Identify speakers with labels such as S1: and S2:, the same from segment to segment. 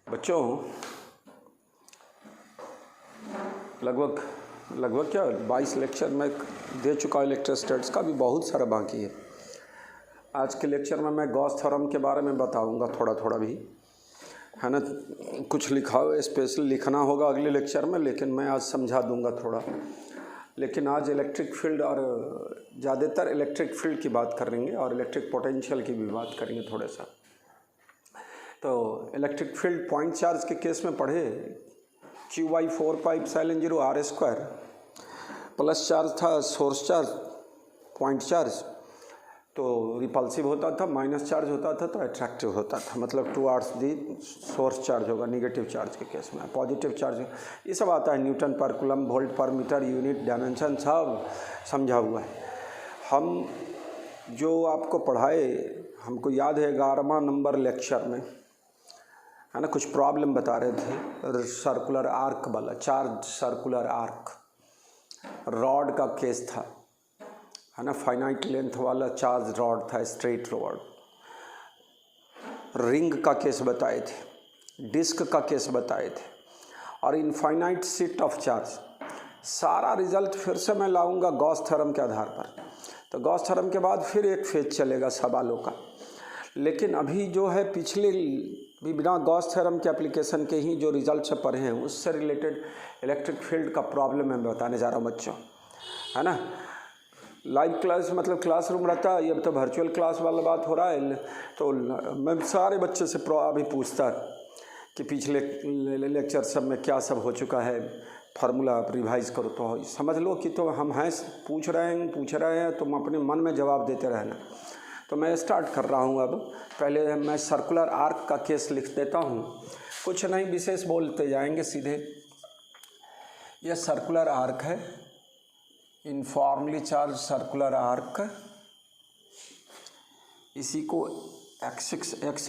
S1: बच्चों लगभग क्या 22 लेक्चर मैं दे चुका हूँ इलेक्ट्रोस्टैटिक्स का, भी बहुत सारा बाकी है। आज के लेक्चर में मैं गॉस थ्योरम के बारे में बताऊंगा थोड़ा भी, है ना। कुछ लिखा स्पेशल लिखना होगा अगले लेक्चर में, लेकिन मैं आज समझा दूंगा थोड़ा। लेकिन आज इलेक्ट्रिक फील्ड और ज़्यादातर इलेक्ट्रिक फील्ड की बात करेंगे और इलेक्ट्रिक पोटेंशियल की भी बात करेंगे थोड़ा सा। तो इलेक्ट्रिक फील्ड पॉइंट चार्ज के केस में पढ़े Q/4πε0 r², प्लस चार्ज था सोर्स चार्ज पॉइंट चार्ज, तो रिपल्सिव होता था, माइनस चार्ज होता था तो अट्रैक्टिव होता था, मतलब टुवर्ड्स दी सोर्स चार्ज होगा। निगेटिव चार्ज के केस में पॉजिटिव चार्ज, ये सब आता है। न्यूटन पर कूलम, वोल्ट पर मीटर, यूनिट, डायमेंशन सब समझा हुआ है। हम जो आपको पढ़ाए, हमको याद है 11वां नंबर लेक्चर में, है ना, कुछ प्रॉब्लम बता रहे थे सर्कुलर आर्क वाला, चार्ज सर्कुलर आर्क, रॉड का केस था, है ना, फाइनाइट लेंथ वाला चार्ज रॉड था, स्ट्रेट रॉड। रिंग का केस बताए थे, डिस्क का केस बताए थे, और इनफाइनाइट सीट ऑफ चार्ज। सारा रिजल्ट फिर से मैं लाऊंगा गॉस थ्योरम के आधार पर। तो गॉस थ्योरम के बाद फिर एक फेज चलेगा सवालों का। लेकिन अभी जो है पिछले भी बिना गॉस थ्योरम के एप्लीकेशन के ही जो रिजल्ट से पढ़े हैं उससे रिलेटेड इलेक्ट्रिक फील्ड का प्रॉब्लम मैं बताने जा रहा हूँ बच्चों, है ना। लाइव क्लास मतलब क्लासरूम रहता है, ये तो वर्चुअल क्लास वाला बात हो रहा है। तो मैं सारे बच्चे से अभी पूछता कि पिछले लेक्चर सब में क्या सब हो चुका है, फार्मूला आप रिवाइज करो। तो समझ लो कि तो हम हैं पूछ रहे हैं, तुम अपने मन में जवाब देते रहना। तो मैं स्टार्ट कर रहा हूँ। अब पहले मैं सर्कुलर आर्क का केस लिख देता हूँ, कुछ नहीं विशेष बोलते जाएंगे सीधे। यह सर्कुलर आर्क है, यूनिफॉर्मली चार्ज सर्कुलर आर्क। इसी को एक्स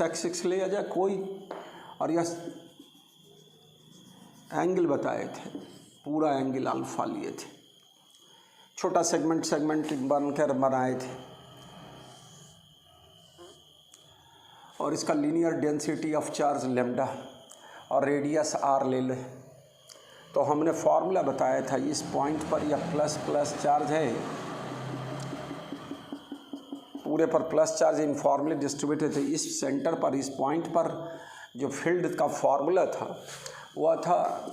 S1: एक्सिस ले जाए कोई, और यह एंगल बताए थे, पूरा एंगल अल्फा लिए थे, छोटा सेगमेंट बनकर बनाए थे, और इसका linear density of charge lambda और रेडियस r ले लें। तो हमने फॉर्मूला बताया था, इस पॉइंट पर यह प्लस चार्ज है, पूरे पर प्लस चार्ज यूनिफॉर्मली डिस्ट्रीब्यूटेड है। इस सेंटर पर, इस पॉइंट पर जो फील्ड का फॉर्मूला था वह था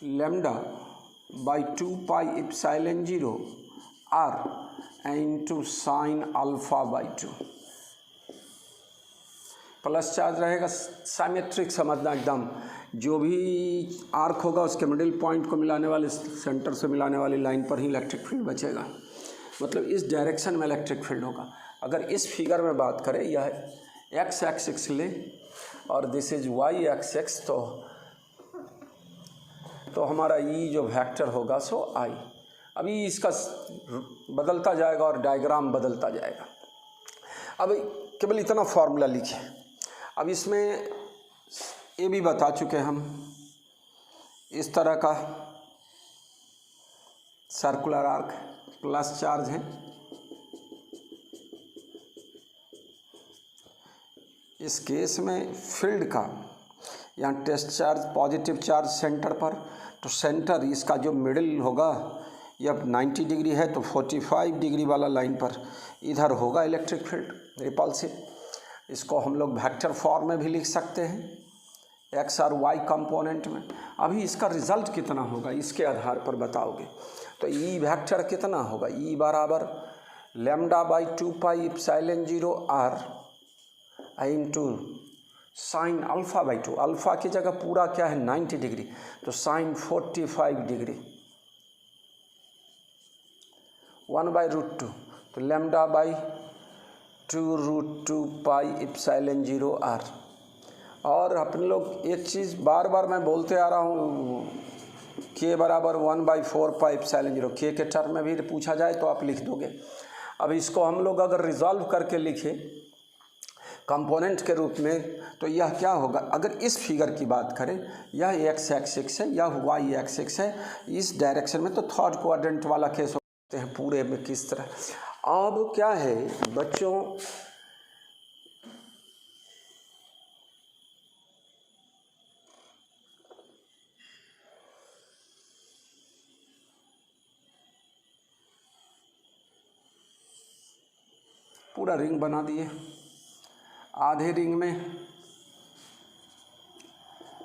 S1: λ/2πε0 r into sine α/2। Plus charge रहेगा, साइमेट्रिक समझना एकदम। जो भी आर्क होगा उसके मिडिल पॉइंट को मिलाने वाले, सेंटर से मिलाने वाली लाइन पर ही इलेक्ट्रिक फील्ड बचेगा, मतलब इस डायरेक्शन में इलेक्ट्रिक फील्ड होगा। अगर इस फिगर में बात करें, यह एक्स एक्सिस ले और दिस इज वाई एक्सिस, तो हमारा ई जो वेक्टर होगा सो आई। अभी इसका बदलता जाएगा और डायग्राम बदलता जाएगा। अब केवल इतना फॉर्मूला लिखे। अब इसमें ये भी बता चुके हम, इस तरह का सर्कुलर आर्क, प्लस चार्ज है, इस केस में फील्ड का यहाँ test charge, positive charge centre पर, तो सेंटर इसका जो मिडिल होगा यह 90 डिग्री है, तो 45 डिग्री वाला लाइन पर इधर होगा इलेक्ट्रिक फील्ड रिपल्सिव। इसको हम लोग वेक्टर फॉर्म में भी लिख सकते हैं, एक्स और वाई कंपोनेंट में। अभी इसका रिजल्ट कितना होगा इसके आधार पर बताओगे। तो ई वेक्टर कितना होगा, ई बराबर λ/2πε0 r इंटू साइन α/2। अल्फ़ा की जगह पूरा क्या है 90 डिग्री, तो साइन 45 डिग्री 1/√2, तो λ/2√2πε0 r। और अपने लोग एक चीज़ बार बार मैं बोलते आ रहा हूँ, k बराबर 1/4πε0, k के टर्म में भी पूछा जाए तो आप लिख दोगे। अब इसको हम लोग अगर रिजॉल्व करके लिखें कंपोनेंट के रूप में, तो यह क्या होगा, अगर इस फिगर की बात करें, यह एक्स एक्सिस है, यह वाई एक्सिस है, इस डायरेक्शन में तो थर्ड क्वाड्रेंट वाला केस होते हैं पूरे में किस तरह। अब क्या है बच्चों, पूरा रिंग बना दिए। आधे रिंग में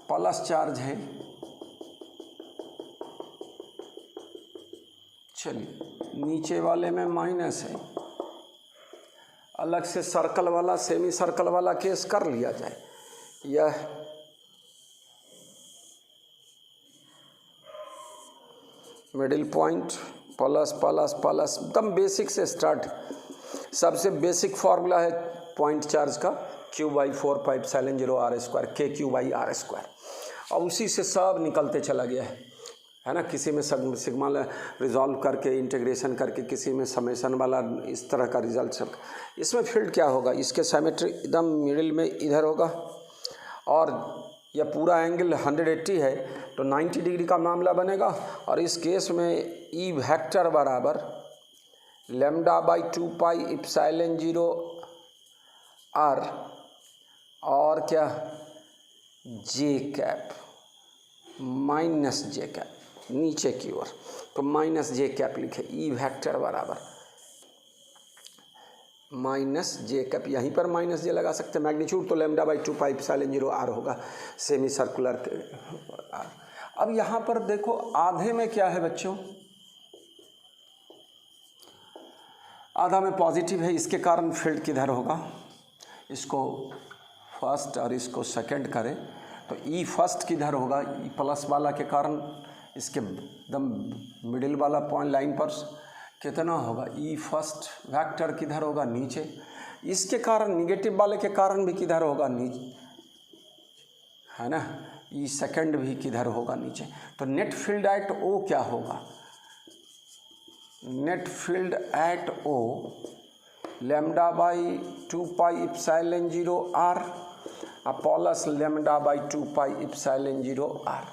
S1: प्लस चार्ज है, चलिए नीचे वाले में माइनस है। अलग से सर्कल वाला, सेमी सर्कल वाला केस कर लिया जाए। यह middle point plus plus plus, एकदम बेसिक से स्टार्ट। सबसे बेसिक फार्मूला है पॉइंट चार्ज का, Q/4πε0r², KQ/r²। और उसी से सब निकलते चला गया है ना। किसी में सिग्मा रिजॉल्व करके, इंटीग्रेशन करके, किसी में समेशन वाला, इस तरह का रिजल्ट सब। इसमें फील्ड क्या होगा, इसके सिमेट्री एकदम मिडिल में इधर होगा, और यह पूरा एंगल 180 है तो 90 डिग्री का मामला बनेगा। और इस केस में ई वेक्टर बराबर λ/2πε0r और क्या जे कैप माइनस जे कैप नीचे की ओर, तो माइनस जे कैप लिखे। ई वेक्टर बराबर माइनस जे कैप, यहीं पर माइनस जे लगा सकते हैं। मैग्नीट्यूड तो λ/2πε0r होगा, सेमी सर्कुलर के आर। अब यहाँ पर देखो आधे में क्या है बच्चों, आधा में पॉजिटिव है, इसके कारण फील्ड किधर होगा। इसको फर्स्ट और इसको सेकंड करें तो ई फर्स्ट किधर होगा, ई प्लस वाला के कारण इसके एकदम मिडिल वाला पॉइंट लाइन पर कितना होगा, ई फर्स्ट वेक्टर किधर होगा, नीचे। इसके कारण निगेटिव वाले के कारण भी किधर होगा, नीचे, है ना। ई सेकंड भी किधर होगा, नीचे। तो नेट फील्ड एट ओ क्या होगा, net field at O λ/2πε0r plus λ/2πε0r,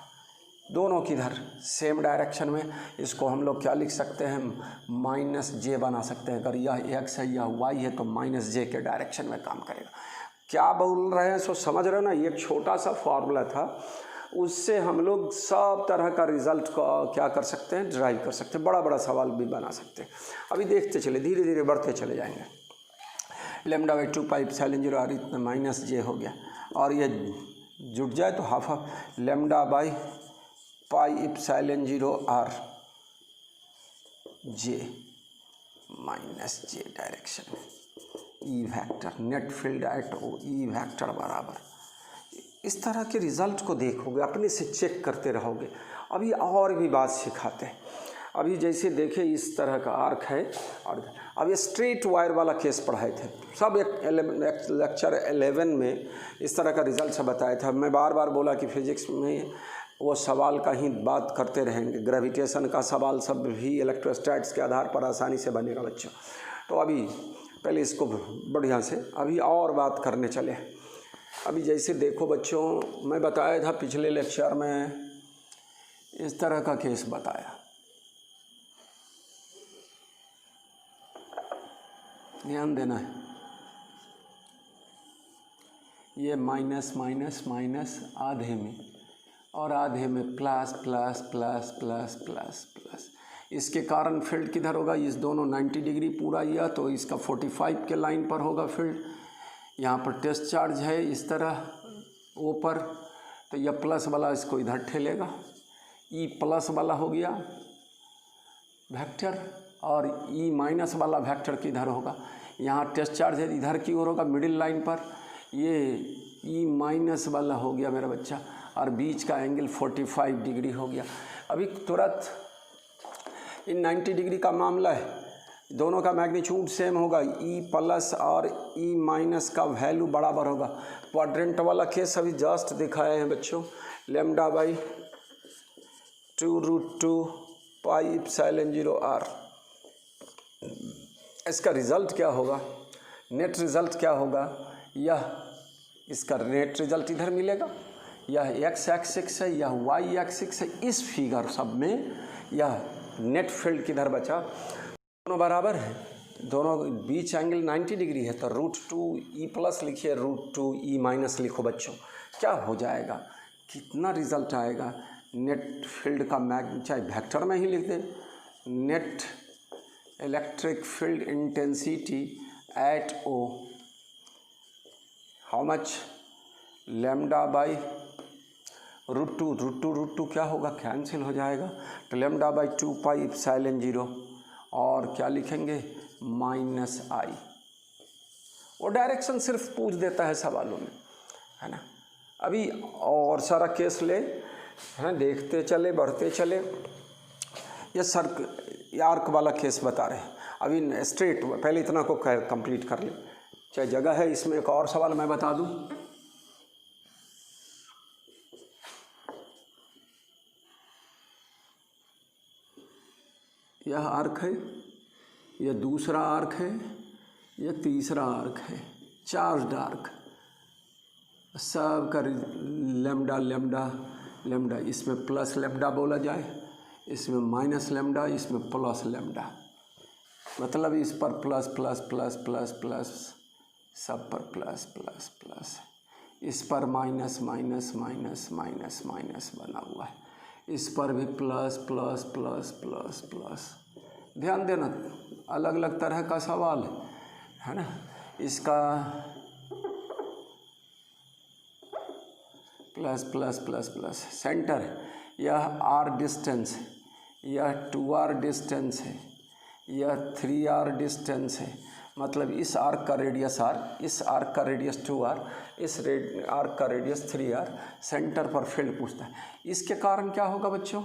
S1: दोनों किधर सेम डायरेक्शन में। इसको हम लोग क्या लिख सकते हैं, माइनस जे बना सकते हैं। अगर यह एक्स है, यह वाई है, तो माइनस जे के डायरेक्शन में काम करेगा। क्या बोल रहे हैं सो समझ रहे हो ना। ये एक छोटा सा फॉर्मूला था, उससे हम लोग सब तरह का रिजल्ट को क्या कर सकते हैं, ड्राइव कर सकते हैं। बड़ा बड़ा सवाल भी बना सकते हैं। अभी देखते चले, धीरे धीरे बढ़ते चले जाएंगे। λ/2πε0r इतना माइनस जे हो गया, और ये जुट जाए तो half λ/πε0r J minus J direction में। E vector net field at O, E vector बराबर। इस तरह के रिजल्ट को देखोगे, अपने से चेक करते रहोगे। अभी और भी बात सिखाते हैं। अभी जैसे देखे इस तरह का आर्क है, और अब ये स्ट्रेट वायर वाला केस पढ़ाए थे सब। एक लेक्चर 11 में इस तरह का रिजल्ट सब बताया था। मैं बार बार बोला कि फिजिक्स में वो सवाल का ही बात करते रहेंगे। ग्रेविटेशन का सवाल सब भी इलेक्ट्रोस्टैट्स के आधार पर आसानी से बनेगा बच्चों। तो अभी पहले इसको बढ़िया से अभी और बात करने चले। अभी जैसे देखो बच्चों, मैं बताया था पिछले लेक्चर में, इस तरह का केस बताया। ध्यान देना है, ये माइनस माइनस माइनस आधे में, और आधे में plus plus plus plus plus plus. इसके कारण फील्ड किधर होगा, इस दोनों 90 डिग्री पूरा यह, तो इसका 45 के लाइन पर होगा फील्ड। यहाँ पर टेस्ट चार्ज है इस तरह ऊपर, तो यह प्लस वाला इसको इधर ठेलेगा। ई प्लस वाला हो गया वेक्टर, और ई माइनस वाला वेक्टर किधर होगा, यहाँ टेस्ट चार्ज है इधर की ओर होगा मिडिल लाइन पर। ये ई माइनस वाला हो गया मेरा बच्चा, और बीच का एंगल 45 डिग्री हो गया। अभी तुरंत इन 90 डिग्री का मामला है, दोनों का मैग्नीट्यूड सेम होगा। ई प्लस और ई माइनस का वैल्यू बराबर होगा। क्वाड्रेंट वाला केस अभी जस्ट दिखाए हैं बच्चों, λ/2√2πε0r। इसका रिज़ल्ट क्या होगा, नेट रिज़ल्ट क्या होगा, यह इसका नेट रिज़ल्ट इधर मिलेगा। यह एक्स एक्सिस है, यह वाई एक्सिस है। इस फिगर सब में यह नेट फील्ड किधर बचा, दोनों बराबर है, दोनों बीच एंगल 90 डिग्री है। तो √2e प्लस लिखिए, √2e माइनस लिखो बच्चों, क्या हो जाएगा, कितना रिजल्ट आएगा। नेट फील्ड का चाहे वेक्टर में ही लिख दें, net electric field intensity at O, how much, lambda by root two क्या होगा, कैंसिल हो जाएगा, तो लेमडा बाई 2 पाई इप्सिलॉन 0, और क्या लिखेंगे माइनस आई। वो डायरेक्शन सिर्फ पूछ देता है सवालों में, है ना। अभी और सारा केस ले, है, देखते चले बढ़ते चले। ये आर्क वाला केस बता रहे हैं। अभी स्ट्रेट पहले इतना को कंप्लीट कर ले, चाहे जगह है इसमें एक और सवाल मैं बता दूं। यह आर्क है, यह दूसरा आर्क है, यह तीसरा आर्क है, चार्ज्ड आर्क, सब का लेमडा लेमडा लेमडा, इसमें प्लस लेमडा बोला जाए, इसमें माइनस लेमडा, इसमें प्लस लेमडा, मतलब इस पर plus plus plus plus plus, सब पर प्लस प्लस प्लस, इस पर minus minus minus minus minus बना हुआ है, इस पर भी plus plus plus plus plus. ध्यान देना, अलग अलग तरह का सवाल है ना। इसका plus plus plus plus, centre, यह आर डिस्टेंस है, यह 2r डिस्टेंस है, यह 3r डिस्टेंस है, मतलब इस आर्क का रेडियस r, इस आर्क का रेडियस 2r, इस आर्क का रेडियस 3r, सेंटर पर फील्ड पूछता है। इसके कारण क्या होगा बच्चों,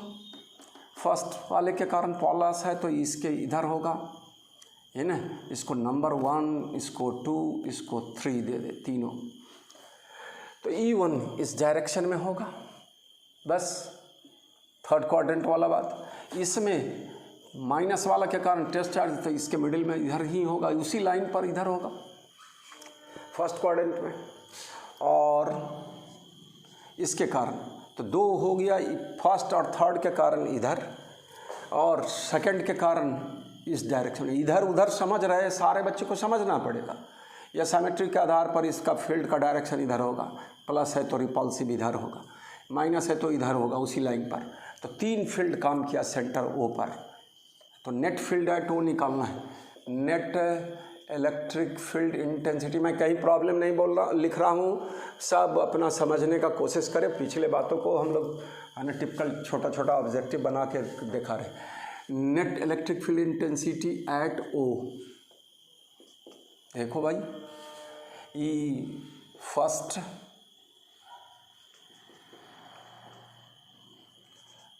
S1: फर्स्ट वाले के कारण प्लस है तो इसके इधर होगा, है ना। इसको नंबर 1, इसको 2, इसको 3 दे दे, तीनों, तो E1 इस डायरेक्शन में होगा। बस थर्ड क्वाड्रेंट वाला बात। इसमें माइनस वाला के कारण टेस्ट चार्ज, तो इसके मिडिल में इधर ही होगा, उसी लाइन पर इधर होगा फर्स्ट क्वाड्रेंट में, और इसके कारण तो 2 हो गया, फर्स्ट और थर्ड के कारण इधर, और सेकंड के कारण इस डायरेक्शन में। इधर उधर समझ रहे, सारे बच्चे को समझना पड़ेगा। या सिमेट्री के आधार पर इसका फील्ड का डायरेक्शन इधर होगा, प्लस है तो रिपल्सिव इधर होगा, माइनस है तो इधर होगा उसी लाइन पर। तो 3 फील्ड काम किया सेंटर ओ पर, तो नेट फील्ड एट ओ निकालना है। नेट इलेक्ट्रिक फील्ड इंटेंसिटी, मैं कहीं प्रॉब्लम नहीं बोल रहा, लिख रहा हूँ, सब अपना समझने का कोशिश करें। पिछले बातों को हम लोग है ना टिपिकल छोटा छोटा ऑब्जेक्टिव बना के दिखा रहे। Net electric field intensity at O, देखो भाई, E first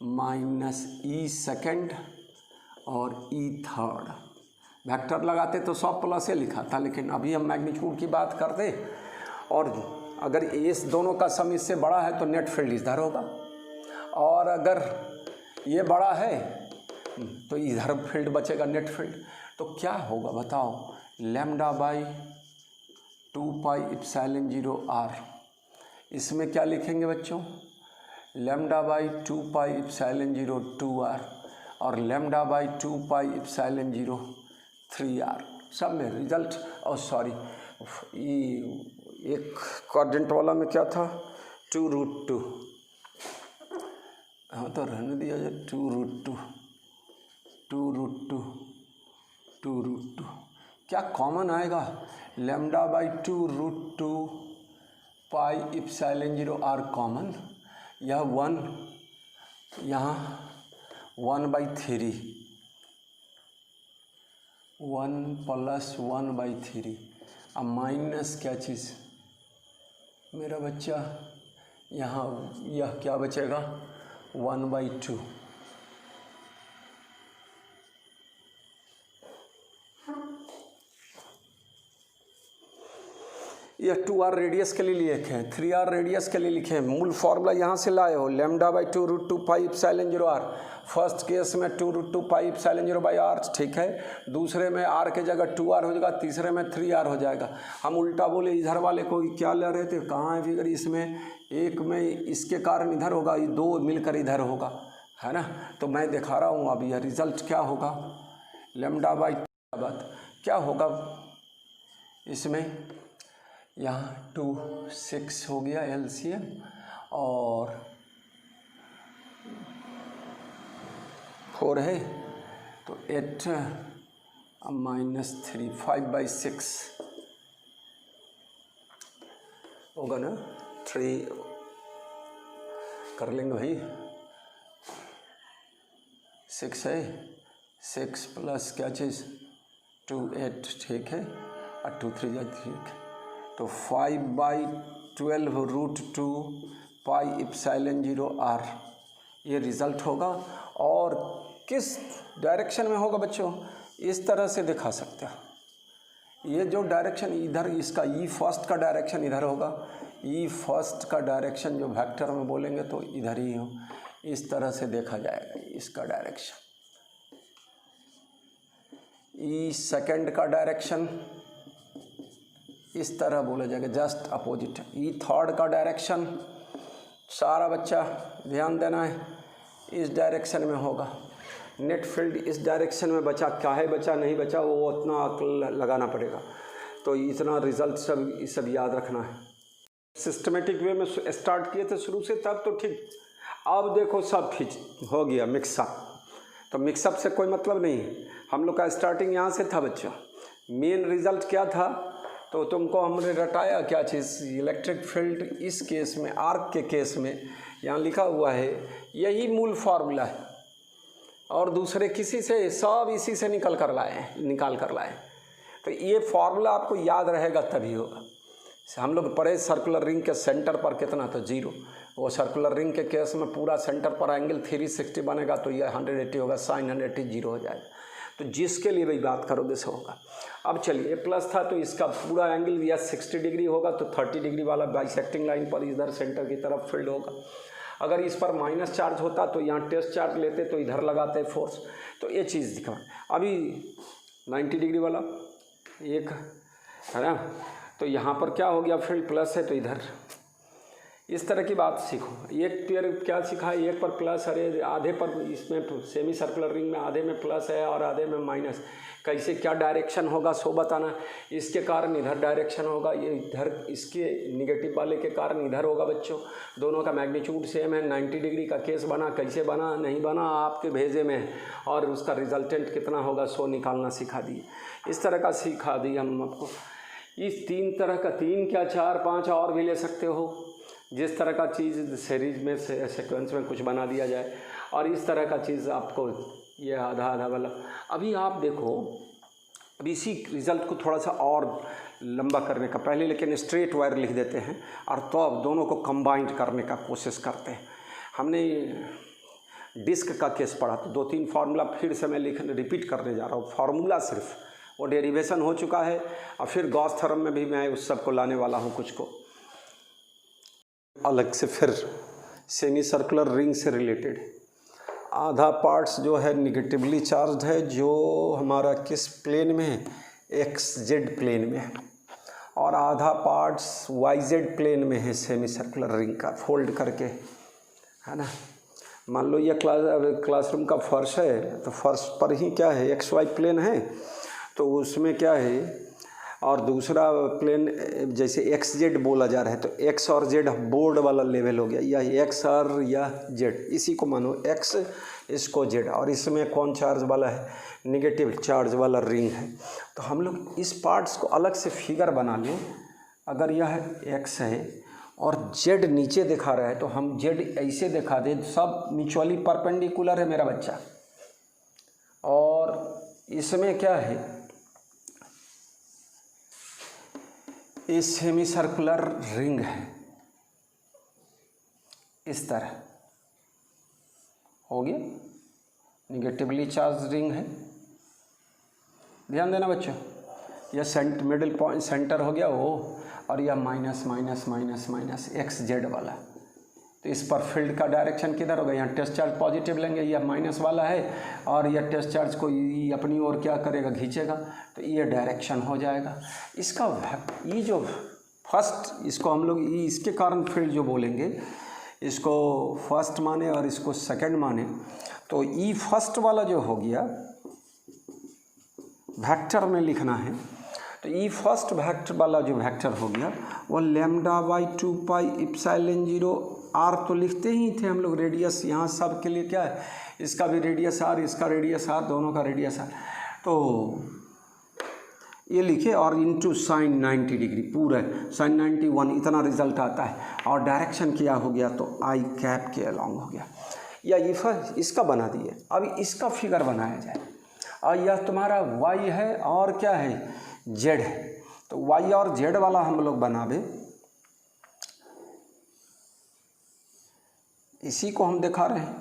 S1: minus E second और ई थर्ड। वेक्टर लगाते तो सब प्लस से लिखा था, लेकिन अभी हम मैग्नीट्यूड की बात करते, और अगर इस दोनों का सम इससे बड़ा है तो नेट फील्ड इधर होगा, और अगर ये बड़ा है तो इधर फील्ड बचेगा, नेट फील्ड। तो क्या होगा बताओ, lambda by 2 pi epsilon 0 r। इसमें क्या लिखेंगे बच्चों, lambda by 2 pi epsilon 0 2r, और lambda by 2 pi epsilon 0 3r। सब में रिजल्ट, और सॉरी एक क्वाड्रेंट वाला में क्या था, 2√2, हाँ तो रहने दिया जाए, 2√2 2√2 क्या कॉमन आएगा, lambda by 2√2 pi epsilon 0 r common, यह 1, यहाँ 1/3, 1 + 1/3, अब माइनस क्या चीज़ मेरा बच्चा, यहाँ यह क्या बचेगा 1/2। यह 2r रेडियस के लिए लिखे हैं, 3r रेडियस के लिए लिखे हैं। मूल फॉर्मूला यहाँ से लाए हो, lambda by 2√2 pi epsilon 0 r। First case में 2√2 पाई इप्सिलॉन 0 बाई r, ठीक है। दूसरे में r के जगह 2r हो जाएगा, तीसरे में 3r हो जाएगा। हम उल्टा बोले, इधर वाले को क्या ले रहे थे, कहाँ है फिगर, इसमें एक में इसके कारण इधर होगा, ये 2 मिलकर इधर होगा, है ना। तो मैं दिखा रहा हूँ अब यह रिजल्ट क्या होगा, लैम्डा बाई क्या होगा इसमें, यहाँ 2 6 हो गया LCM, और 4 है तो 8 -3 5/6 होगा ना, 3 कर लेंगे भाई, 6 है, 6 प्लस क्या चीज़ 2 8 ठीक है, और 2 3 जा ठीक है, तो 5/12√2 पाई इप्सिलॉन 0 r ये रिज़ल्ट होगा। और किस डायरेक्शन में होगा बच्चों, इस तरह से दिखा सकते हो, ये जो डायरेक्शन इधर, इसका ई फर्स्ट का डायरेक्शन इधर होगा, ई फर्स्ट का डायरेक्शन जो वेक्टर में बोलेंगे तो इधर ही हो, इस तरह से देखा जाएगा इसका डायरेक्शन। ई सेकंड का डायरेक्शन इस तरह बोला जाएगा, जस्ट अपोजिट। ई थर्ड का डायरेक्शन, सारा बच्चा ध्यान देना है, इस डायरेक्शन में होगा। नेट फील्ड इस डायरेक्शन में बचा, काहे बचा नहीं बचा वो उतना अक्ल लगाना पड़ेगा। तो इतना रिज़ल्ट सब याद रखना है। सिस्टमेटिक वे में स्टार्ट किए थे शुरू से तब तो ठीक, अब देखो सब हो गया मिक्सअप। तो मिक्सअप से कोई मतलब नहीं है, हम लोग का स्टार्टिंग यहाँ से था बच्चा। मेन रिज़ल्ट क्या था, तो तुमको हमने रटाया क्या चीज़, इलेक्ट्रिक फील्ड इस केस में, आर्क के केस में यहाँ लिखा हुआ है, यही मूल फार्मूला है, और दूसरे किसी से, सब इसी से निकाल कर लाए। तो ये फार्मूला आपको याद रहेगा तभी होगा। हम लोग पढ़े सर्कुलर रिंग के सेंटर पर कितना था 0, वो सर्कुलर रिंग के केस में पूरा सेंटर पर एंगल 360 बनेगा, तो ये 180 होगा, साइन 180 0 हो जाएगा। तो जिसके लिए भाई बात करोगे से होगा। अब चलिए प्लस था तो इसका पूरा एंगल या 60 डिग्री होगा, तो 30 डिग्री वाला बाइसेक्टिंग लाइन पर इधर सेंटर की तरफ फील्ड होगा। अगर इस पर माइनस चार्ज होता तो यहाँ टेस्ट चार्ज लेते तो इधर लगाते फोर्स। तो ये चीज़ दिखा। अभी 90 डिग्री वाला एक है ना, तो यहाँ पर क्या हो गया, फील्ड प्लस है तो इधर इस तरह की बात सीखो। एक पेयर क्या सीखा है, एक पर प्लस, अरे आधे पर, इसमें सेमी सर्कुलर रिंग में आधे में प्लस है और आधे में माइनस, कैसे क्या डायरेक्शन होगा सो बताना। इसके कारण इधर डायरेक्शन होगा, ये इधर इसके निगेटिव वाले के कारण इधर होगा बच्चों। दोनों का मैग्नीट्यूड सेम है। 90 डिग्री का केस बना, कैसे बना नहीं बना आपके भेजे में, और उसका रिजल्टेंट कितना होगा सो निकालना सिखा दिए। इस तरह का सिखा दिए हम आपको। इस 3 तरह का, 3 क्या 4 5 और भी ले सकते हो, जिस तरह का चीज़ सीरीज में से सीक्वेंस में कुछ बना दिया जाए, और इस तरह का चीज़ आपको ये आधा वाला। अभी आप देखो, अब इसी रिज़ल्ट को थोड़ा सा और लंबा करने का पहले, लेकिन स्ट्रेट वायर लिख देते हैं और तो अब दोनों को कंबाइंड करने का कोशिश करते हैं। हमने डिस्क का केस पढ़ा, तो 2-3 फार्मूला फिर से मैं रिपीट करने जा रहा हूँ। फार्मूला सिर्फ वो डेरिवेशन हो चुका है, और फिर गॉस थ्योरम में भी मैं उस सब को लाने वाला हूँ, कुछ को अलग से। फिर सेमी सर्कुलर रिंग से रिलेटेड आधा पार्ट्स जो है निगेटिवली चार्ज है, जो हमारा किस प्लेन में है, XZ प्लेन में है, और आधा पार्ट्स YZ प्लेन में है सेमी सर्कुलर रिंग का, फोल्ड करके, है ना। मान लो ये क्लासरूम का फर्श है, तो फर्श पर ही क्या है, XY प्लेन है, तो उसमें क्या है, और दूसरा प्लेन जैसे XZ बोला जा रहा है, तो X और Z बोर्ड वाला लेवल हो गया, या X और या Z, इसी को मानो X, इसको Z, और इसमें कौन चार्ज वाला है, नेगेटिव चार्ज वाला रिंग है। तो हम लोग इस पार्ट्स को अलग से फिगर बना लें। अगर यह X है और Z नीचे दिखा रहा है, तो हम Z ऐसे दिखा दें, सब म्यूचुअली परपेंडिकुलर है मेरा बच्चा, और इसमें क्या है, ये सेमी सर्कुलर रिंग है, इस तरह हो गया, निगेटिवली चार्ज रिंग है। ध्यान देना बच्चों, यह मिडिल पॉइंट सेंटर हो गया वो, और यह minus minus minus minus XZ वाला। तो इस पर फील्ड का डायरेक्शन किधर होगा, यहाँ टेस्ट चार्ज पॉजिटिव लेंगे, यह माइनस वाला है, और यह टेस्ट चार्ज को अपनी ओर क्या करेगा, खींचेगा, तो ये डायरेक्शन हो जाएगा इसका। ये जो फर्स्ट, इसको हम लोग इसके कारण फील्ड जो बोलेंगे, इसको फर्स्ट माने और इसको सेकंड माने, तो ई फर्स्ट वाला जो हो गया वेक्टर में लिखना है, तो ई फर्स्ट वेक्टर वाला जो वेक्टर हो गया वो λ/2 पाई इप्सिलॉन 0 r, तो लिखते ही थे हम लोग रेडियस, यहाँ सब के लिए क्या है, इसका भी रेडियस r, इसका रेडियस r, दोनों का रेडियस r। तो ये लिखे और इनटू साइन 90 डिग्री पूरा साइन 91 इतना रिजल्ट आता है। और डायरेक्शन क्या हो गया तो आई कैप के अलॉन्ग हो गया। या इसका बना दिए, अभी इसका फिगर बनाया जाए। और यह तुम्हारा वाई है और क्या है जेड है, तो वाई और जेड वाला हम लोग बनावे। इसी को हम दिखा रहे हैं।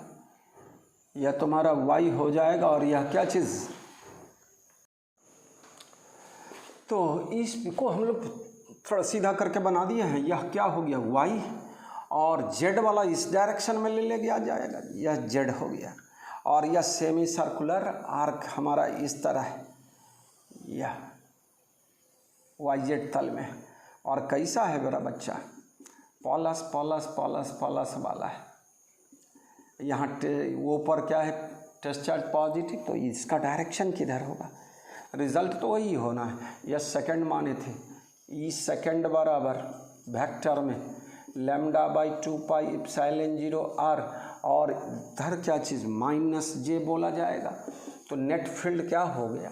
S1: यह तुम्हारा वाई हो जाएगा और यह क्या चीज़, तो इसको हम लोग थोड़ा सीधा करके बना दिए हैं। यह क्या हो गया वाई और जेड वाला इस डायरेक्शन में ले गया जाएगा, यह जेड हो गया। और यह सेमी सर्कुलर आर्क हमारा इस तरह है, यह वाई जेड तल में। और कैसा है मेरा बच्चा, पॉलस पॉलस पॉलस पॉलस वाला है। यहाँ ऊपर क्या है टेस्ट चार्ज पॉजिटिव, तो इसका डायरेक्शन किधर होगा, रिजल्ट तो वही होना है। यह सेकंड माने थे, ई सेकंड बराबर वेक्टर में lambda by 2 pi epsilon 0 are, और इधर क्या चीज़ माइनस जे बोला जाएगा। तो नेट फील्ड क्या हो गया,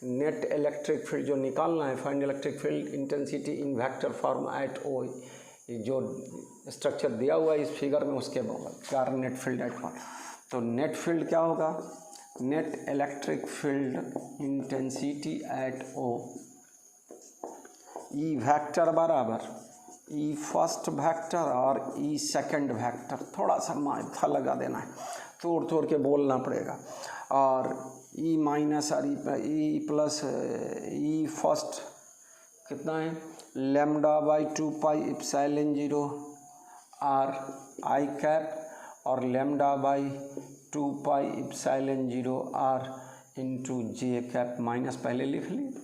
S1: नेट इलेक्ट्रिक फील्ड जो निकालना है, find electric field intensity in vector form at O, जो स्ट्रक्चर दिया हुआ है इस फिगर में उसके कारण नेट फील्ड एट पॉइंट। तो नेट फील्ड क्या होगा, net electric field intensity at O E vector बराबर ई फर्स्ट वेक्टर और ई सेकंड वेक्टर। थोड़ा सा माथा लगा देना है, तोड़ तोड़ के बोलना पड़ेगा। और ई माइनस और ई प्लस ई फर्स्ट कितना है lambda by 2 pi epsilon 0 R I cap और lambda by 2 pi epsilon 0 R into J cap, minus पहले लिख ली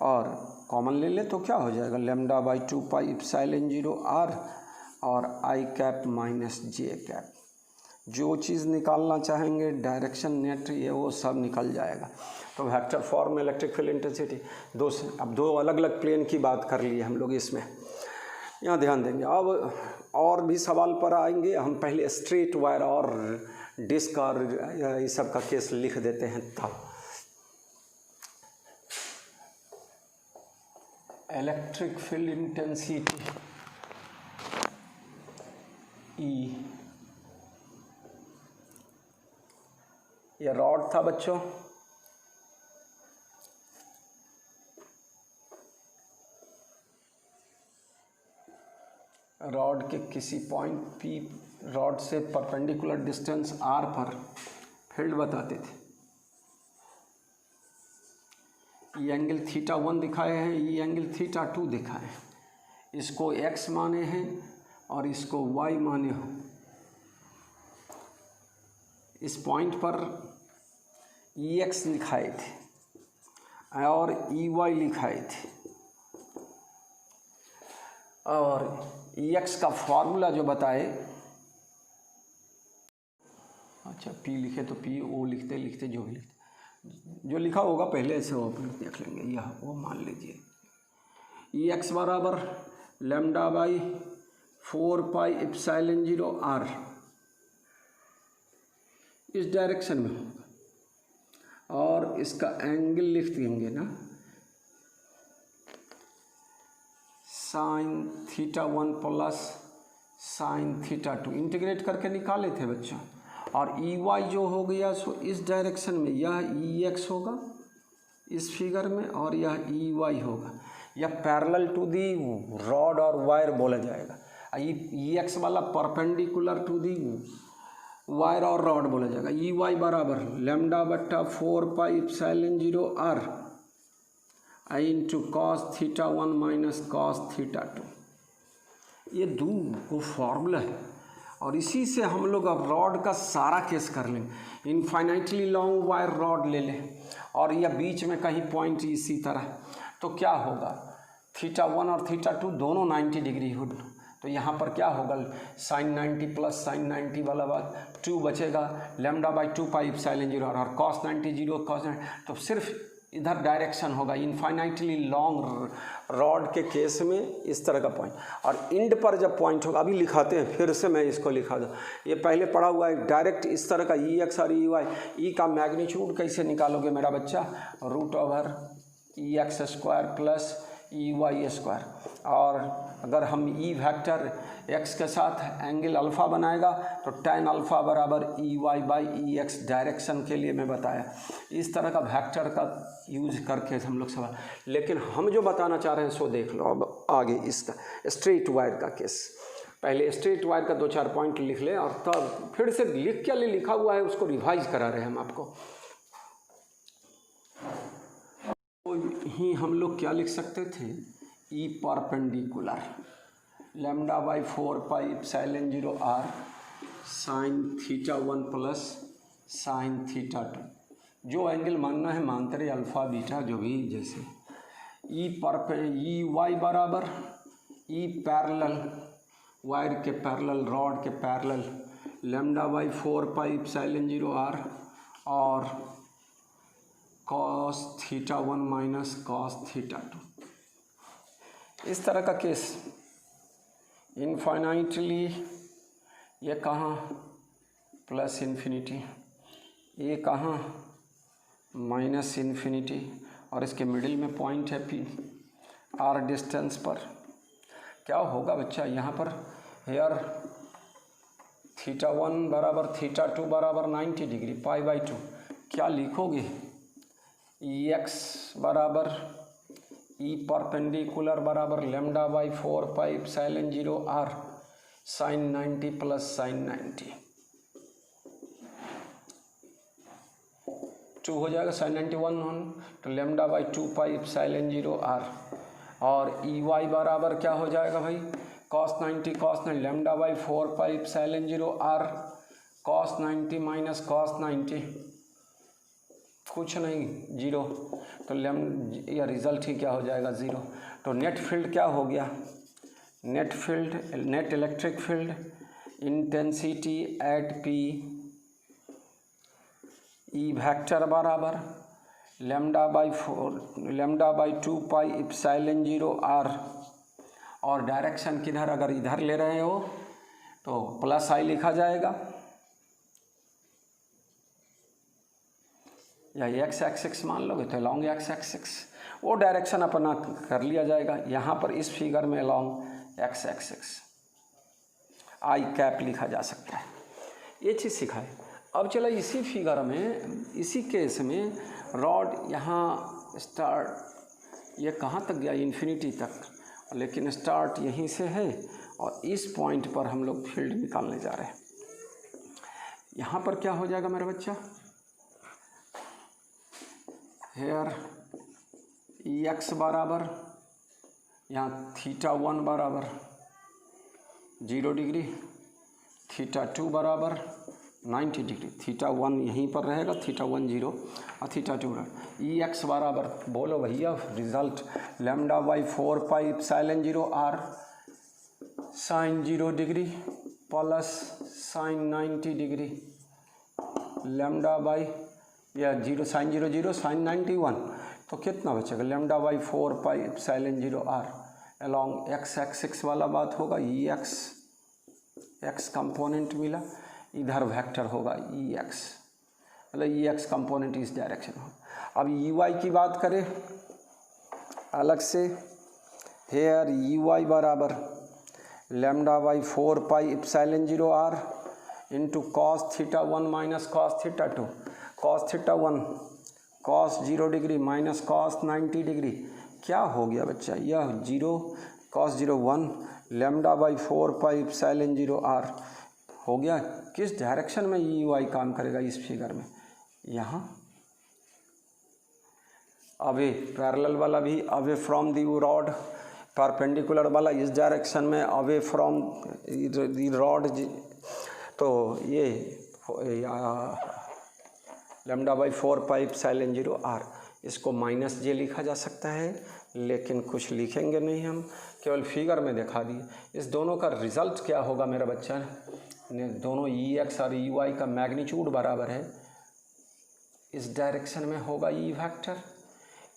S1: और कॉमन ले ले तो क्या हो जाएगा lambda by 2 pi epsilon 0 are और I cap minus J cap. जो चीज़ निकालना चाहेंगे डायरेक्शन नेट ये वो सब निकल जाएगा। तो वेक्टर फॉर्म में इलेक्ट्रिक फील्ड इंटेंसिटी अब दो अलग अलग प्लेन की बात कर लिए हम लोग इसमें, यहाँ ध्यान देंगे। अब और भी सवाल पर आएंगे, हम पहले स्ट्रेट वायर और डिस्क और ये सब का केस लिख देते हैं। तब इलेक्ट्रिक फील्ड इंटेंसिटी ई, ये रॉड था बच्चों, रॉड के किसी पॉइंट पी, रॉड से परपेंडिकुलर डिस्टेंस आर पर फील्ड बताते थे। ये एंगल थीटा 1 दिखाए हैं, ये एंगल थीटा 2 दिखाए हैं। इसको x माने हैं और इसको y माने हो। इस पॉइंट पर ex लिखाए थे और ey लिखाए थे। और ex का फॉर्मूला जो बताए, अच्छा p लिखे तो p, o लिखते लिखते जो भी लिखते जो लिखा होगा पहले से वो अपन देख लेंगे। यह वो मान लीजिए ex बराबर lambda by 4 pi epsilon 0 are इस डायरेक्शन में होगा। और इसका एंगल लिख देंगे ना sine theta 1 plus sine theta 2, integrate करके निकाले थे बच्चों। और EY जो हो गया सो इस डायरेक्शन में यह EX होगा इस फिगर में, और यह EY होगा। यह पैरेलल टू दी रॉड और वायर बोला जाएगा। EX वाला परपेंडिकुलर टू दी वायर और रॉड बोला जाएगा। EY बराबर लैम्डा बट्टा 4 पाई एप्सिलॉन 0 आर आई into cos theta 1 minus cos theta 2। ये दो फॉर्मूला है और इसी से हम लोग अब रॉड का सारा केस कर लेंगे। इनफाइनाइटली लॉन्ग वायर रॉड ले लें और यह बीच में कहीं पॉइंट इसी तरह, तो क्या होगा थीटा 1 और थीटा 2 दोनों 90 डिग्री हो। तो यहाँ पर क्या होगा साइन 90 प्लस साइन 90 वाला बात 2 बचेगा लैम्डा बाई 2 पाई एप्सिलॉन 0 और कॉस 90 0 कॉस 90, तो सिर्फ इधर डायरेक्शन होगा। इनफाइनाइटली लॉन्ग रॉड के केस में इस तरह का पॉइंट, और इंड पर जब पॉइंट होगा, अभी लिखाते हैं फिर से मैं इसको लिखा दूँ, ये पहले पढ़ा हुआ है डायरेक्ट इस तरह का EX और EY। ई का मैग्नीट्यूड कैसे निकालोगे मेरा बच्चा, root over E X square plus E Y square, और अगर हम ई वेक्टर एक्स के साथ एंगल अल्फ़ा बनाएगा तो tan अल्फ़ा बराबर E Y by E X direction के लिए मैं बताया। इस तरह का वेक्टर का यूज करके हम लोग सवाल, लेकिन हम जो बताना चाह रहे हैं सो देख लो अब आगे इसका स्ट्रेट वायर का केस। पहले स्ट्रेट वायर का 2-4 पॉइंट लिख ले और तब फिर से लिख क्या लिखा हुआ है उसको रिवाइज करा रहे हैं हम आपको। तो ही हम लोग क्या लिख सकते थे, E perpendicular lambda by 4 pi epsilon 0 r sign theta 1 plus sine theta 2, जो एंगल मानना है मानते रहे, अल्फ़ा बीटा जो भी जैसे। ई वाई बराबर ई पैरेलल वायर के पैरेलल रॉड के parallel lambda by 4 pi epsilon 0 r और cos theta 1 minus cos theta 2। इस तरह का केस इनफाइनाइटली, ये कहाँ प्लस इन्फिनिटी, ये कहाँ माइनस इन्फिनिटी, और इसके मिडिल में पॉइंट है पी आर डिस्टेंस पर। क्या होगा बच्चा यहाँ पर, हेयर थीटा 1 बराबर थीटा 2 बराबर 90 डिग्री पाई बाई 2, क्या लिखोगे, ई एक्स बराबर ई परपेंडिकुलर बराबर lambda by 4 pi epsilon 0 r sine 90 plus sine 90, 2 हो जाएगा साइन 91 तो lambda by 2 pi epsilon 0 r, और ई वाई बराबर क्या हो जाएगा भाई, cos 90 lambda by 4 pi epsilon 0 r cos 90 minus cos 90, कुछ नहीं 0, तो या रिजल्ट ही क्या हो जाएगा 0। तो नेट फील्ड क्या हो गया, net field net electric field intensity at P E vector बराबर lambda by 2 pi epsilon 0 r, और डायरेक्शन किधर, अगर इधर ले रहे हो तो प्लस आई लिखा जाएगा, या एक्स एक्सिस मान लोगे तो लॉन्ग एक्स एक्सिस, वो डायरेक्शन अपना कर लिया जाएगा। यहाँ पर इस फिगर में लॉन्ग एक्स एक्सिस आई कैप लिखा जा सकता है, ये चीज़ सिखाए। अब चला इसी फिगर में, इसी केस में रॉड यहाँ स्टार्ट, ये कहाँ तक गया, इन्फिनिटी तक, लेकिन स्टार्ट यहीं से है, और इस पॉइंट पर हम लोग फील्ड निकालने जा रहे हैं। यहाँ पर क्या हो जाएगा मेरा बच्चा, हेयर ई एक्स बराबर यहाँ थीटा 1 बराबर 0 डिग्री, थीटा 2 बराबर 90 डिग्री, थीटा 1 यहीं पर रहेगा, थीटा 1 0 और थीटा 2 ई एक्स बराबर, बोलो भैया result, lambda by 4 pi epsilon 0 r sine 0 degree plus sine 90 degree, lambda by या 0 साइन 0 0 साइन 91, तो कितना बचेगा, lambda by 4 pi epsilon 0 r along x axis वाला बात होगा, ई एक्स कंपोनेंट मिला, इधर वेक्टर होगा ई एक्स, मतलब ई एक्स कंपोनेंट इस डायरेक्शन होगा। अब ई वाई की बात करें अलग से, हेयर ई वाई बराबर lambda by 4 pi epsilon 0 r into cos theta 1 minus cos theta 2, cos theta 1 cos 0 degree minus cos 90 degree, क्या हो गया बच्चा, यह 0 cos 0 1 lambda by 4 pi epsilon 0 r हो गया। किस डायरेक्शन में ई वाई काम करेगा इस फिगर में, यहाँ अवे पैरेलल वाला भी away from the rod, perpendicular वाला इस डायरेक्शन में अवे फ्रॉम दी रॉड, तो ये lambda by 4 pi epsilon 0 r, इसको माइनस जे लिखा जा सकता है, लेकिन कुछ लिखेंगे नहीं हम, केवल फिगर में दिखा दिए। इस दोनों का रिजल्ट क्या होगा मेरा बच्चा ने, दोनों ई एक्स और ई वाई का मैग्नीट्यूड बराबर है, इस डायरेक्शन में होगा ई वेक्टर,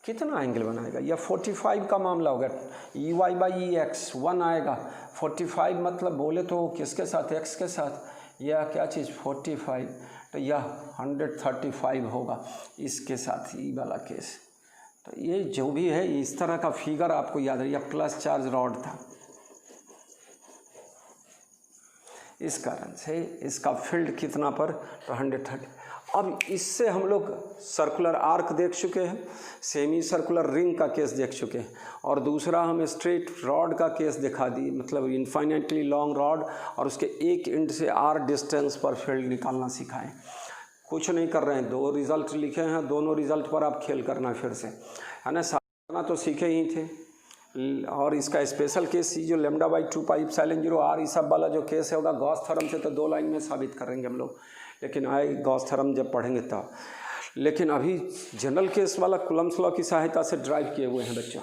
S1: कितना एंगल बनाएगा, यह 45 का मामला होगा, E Y by E x 1 आएगा, 45 मतलब बोले तो किसके साथ, एक्स के साथ, यह क्या चीज़ 45, तो यह 135 होगा इसके साथ, ई वाला केस तो ये जो भी है इस तरह का फिगर आपको याद है, या प्लस चार्ज रॉड था, इस कारण से इसका फील्ड कितना पर, तो 130। अब इससे हम लोग सर्कुलर आर्क देख चुके हैं, सेमी सर्कुलर रिंग का केस देख चुके हैं, और दूसरा हम स्ट्रेट रॉड का केस दिखा दी, मतलब इनफाइनाइटली लॉन्ग रॉड और उसके एक एंड से आर डिस्टेंस पर फील्ड निकालना सिखाएं। कुछ नहीं कर रहे हैं, 2 रिज़ल्ट लिखे हैं, दोनों रिज़ल्ट पर आप खेल करना फिर से, है ना। सारा तो सीखे ही थे, और इसका स्पेशल केस जो lambda by 2 pi epsilon 0 are, इस सब वाला जो केस है होगा गॉस थ्योरम से, तो 2 लाइन में साबित करेंगे हम लोग, लेकिन आए गॉस थ्योरम जब पढ़ेंगे तब। लेकिन अभी जनरल केस वाला कूलम्ब्स लॉ की सहायता से ड्राइव किए हुए हैं बच्चों,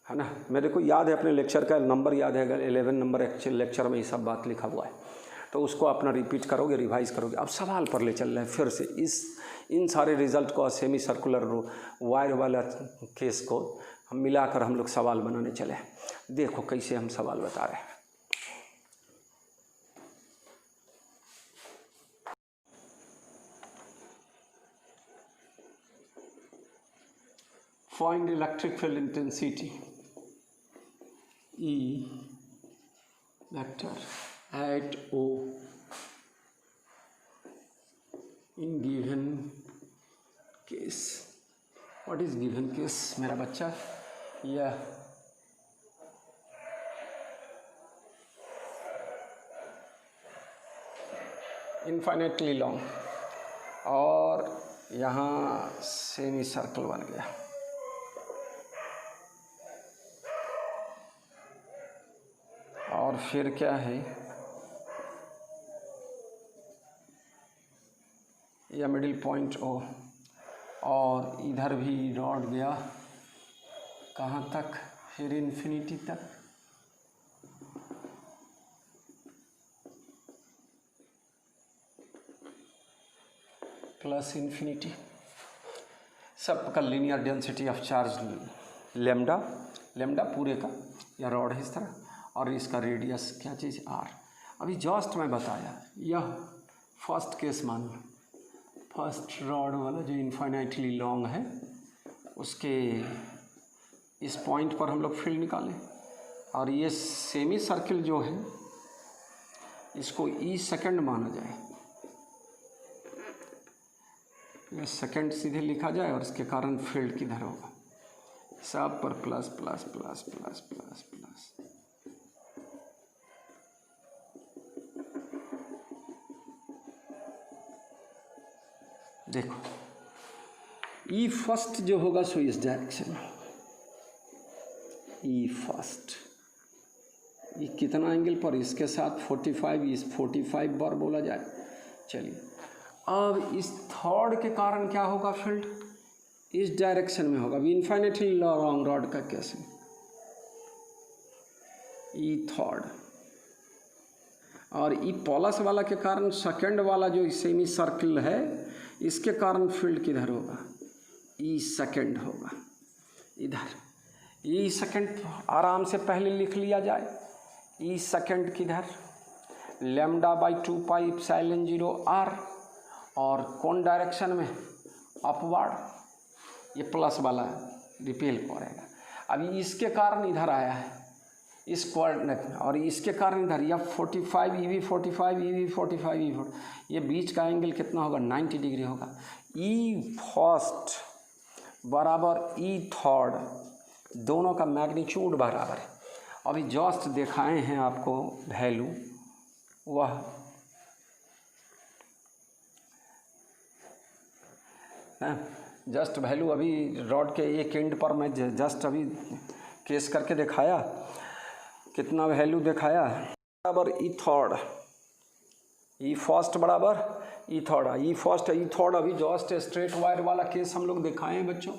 S1: है ना। मेरे को याद है, अपने लेक्चर का नंबर याद है, अगर 11 नंबर एक्चुअल लेक्चर में ये सब बात लिखा हुआ है, तो उसको अपना रिपीट करोगे, रिवाइज करोगे। अब सवाल पर ले चल रहे हैं फिर से, इन सारे रिजल्ट को सेमी सर्कुलर वायर वाला केस को हम मिलाकर हम लोग सवाल बनाने चले। देखो कैसे हम सवाल बता रहे हैं। Find electric field intensity E vector at O in given case. What is given case मेरा बच्चा? यह इनफाइनेटली लॉन्ग, और यहाँ सेमी सर्कल बन गया, और फिर क्या है, यह मिडिल पॉइंट O, और इधर भी रॉड गया कहाँ तक, फिर इन्फिनिटी तक, प्लस इन्फिनिटी। सबका linear density of charge lambda, lambda पूरे का, या रॉड है इस तरह, और इसका रेडियस क्या चीज़ आर। अभी जस्ट मैं बताया, यह फर्स्ट केस मान लो, फर्स्ट रॉड वाला जो इनफाइनाइटली लॉन्ग है, उसके इस पॉइंट पर हम लोग फील्ड निकालें, और ये सेमी सर्किल जो है इसको ई सेकंड माना जाए, ये सेकंड सीधे लिखा जाए, और इसके कारण फील्ड किधर होगा, सब पर plus plus plus plus plus plus. देखो ई फर्स्ट जो होगा सो इस डायरेक्शन में, ई फर्स्ट, ये कितना एंगल पर, इसके साथ 45, इस 45 बार बोला जाए। चलिए अब इस थर्ड के कारण क्या होगा, फील्ड इस डायरेक्शन में होगा। अभी इनफाइनेटली लॉन्ग रॉड का कैसे, ई थर्ड, और ई प्लस वाला के कारण सेकंड वाला जो सेमी सर्किल है, इसके कारण फील्ड किधर होगा, ई सेकंड होगा इधर। ई सेकंड आराम से पहले लिख लिया जाए, ई सेकंड किधर, lambda by 2 pi epsilon 0 are, और कौन डायरेक्शन में, अपवर्ड, ये प्लस वाला रिपेल करेगा। अभी इसके कारण इधर आया है, इस कोऑर्डिनेट में, और इसके कारण इधर यह 45 EV 45 EV 45 EV, ये बीच का एंगल कितना होगा, 90 डिग्री होगा। ई फर्स्ट बराबर ई थर्ड, दोनों का मैग्नीट्यूड बराबर है। अभी जस्ट दिखाए हैं आपको वैल्यू, वह जस्ट वैल्यू अभी रॉड के एक एंड पर मैं जस्ट अभी केस करके दिखाया, कितना वैल्यू दिखाया, बराबर ई थर्ड, ई फर्स्ट बराबर ई थर्ड, ई फर्स्ट ई थर्ड। अभी जस्ट स्ट्रेट वायर वाला केस हम लोग दिखाए हैं बच्चों,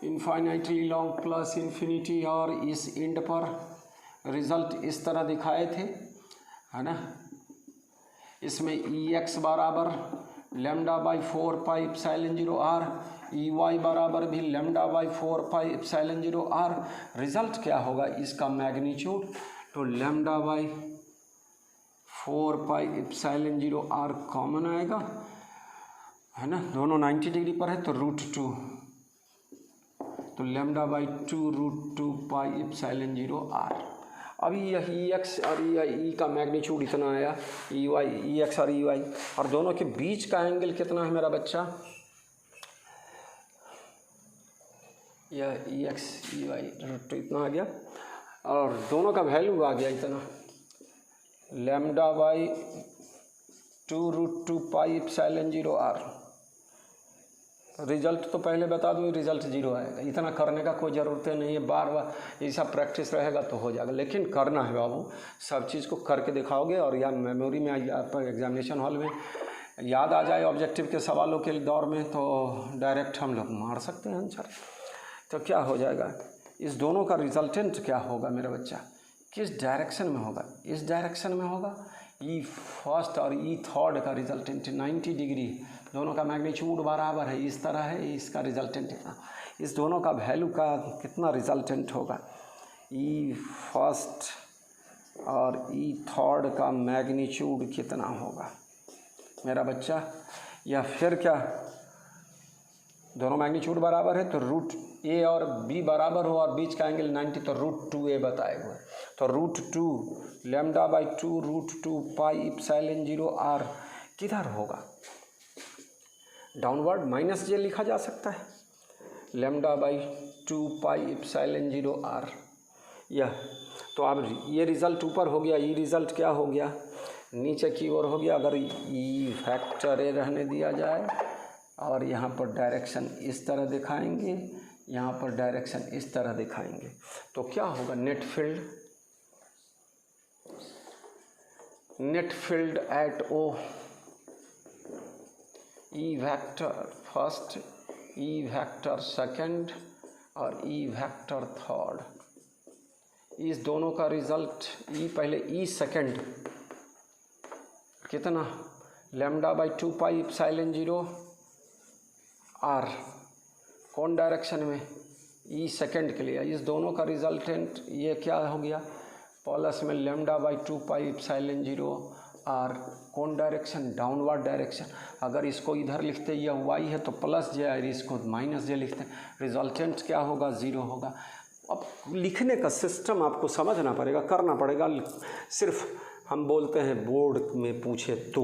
S1: इनफाइनाइटली लॉन्ग प्लस इन्फिनिटी, और इस एंड पर रिजल्ट इस तरह दिखाए थे, है ना। इसमें ई एक्स बराबर lambda by 4 pi epsilon 0 r, E y बराबर भी lambda by 4 pi epsilon 0 r. Result क्या होगा इसका मैग्नीट्यूड, तो lambda by 4 pi epsilon 0 r common आएगा, है ना, दोनों 90 डिग्री पर है, तो √2 तो lambda by 2√2 pi epsilon 0 r। अभी यह ई एक्स और ई का मैग्नीट्यूड इतना आया, ई वाई, ई एक्स और ई वाई, और दोनों के बीच का एंगल कितना है मेरा बच्चा, यह ई एक्स ई वाई √2 इतना आ गया, और दोनों का वैल्यू आ गया इतना, lambda by 2√2 pi epsilon 0 r। Result तो पहले बता दूँ, रिजल्ट 0 आएगा। इतना करने का कोई ज़रूरत नहीं है, बार बार ऐसा प्रैक्टिस रहेगा तो हो जाएगा, लेकिन करना है बाबू, सब चीज़ को करके दिखाओगे और या मेमोरी में आपका एग्जामिनेशन हॉल में याद आ जाए ऑब्जेक्टिव के सवालों के दौर में, तो डायरेक्ट हम लोग मार सकते हैं आंसर। तो क्या हो जाएगा, इस दोनों का रिजल्टेंट क्या होगा मेरा बच्चा, किस डायरेक्शन में होगा, इस डायरेक्शन में होगा। ई फर्स्ट और ई थर्ड का रिजल्टेंट 90 डिग्री, दोनों का मैग्नीट्यूड बराबर है, इस तरह है, इसका रिजल्टेंट इतना, इस दोनों का वैल्यू का कितना रिजल्टेंट होगा, ई फर्स्ट और ई थर्ड का मैग्नीट्यूड कितना होगा मेरा बच्चा। या फिर क्या, दोनों मैग्नीट्यूड बराबर है तो रूट ए और बी बराबर हो और बीच का एंगल 90, तो √2a बताए हुए, तो √2 lambda by 2√2 pi epsilon 0 r किधर होगा, डाउनवर्ड माइनस जे लिखा जा सकता है, lambda by 2 pi epsilon 0 r यह। तो अब ये रिज़ल्ट ऊपर हो गया, ये रिज़ल्ट क्या हो गया, नीचे की ओर हो गया। अगर ई फैक्टर ए रहने दिया जाए और यहाँ पर डायरेक्शन इस तरह दिखाएंगे, यहाँ पर डायरेक्शन इस तरह दिखाएंगे, तो क्या होगा, net field at O, E vector first, E vector second और ई वेक्टर थर्ड, इस दोनों का रिजल्ट, ई पहले, ई सेकंड कितना, lambda by 2 pi epsilon 0 r, कौन डायरेक्शन में, ई सेकंड के लिए, इस दोनों का रिजल्टेंट ये क्या हो गया, प्लस में lambda by 2 pi epsilon 0 r, कौन डायरेक्शन, डाउनवर्ड डायरेक्शन। अगर इसको इधर लिखते यह y है तो प्लस जे, और इसको माइनस जे लिखते, रिजल्टेंट क्या होगा, 0 होगा। अब लिखने का सिस्टम आपको समझना पड़ेगा, करना पड़ेगा, सिर्फ हम बोलते हैं बोर्ड में पूछे तो,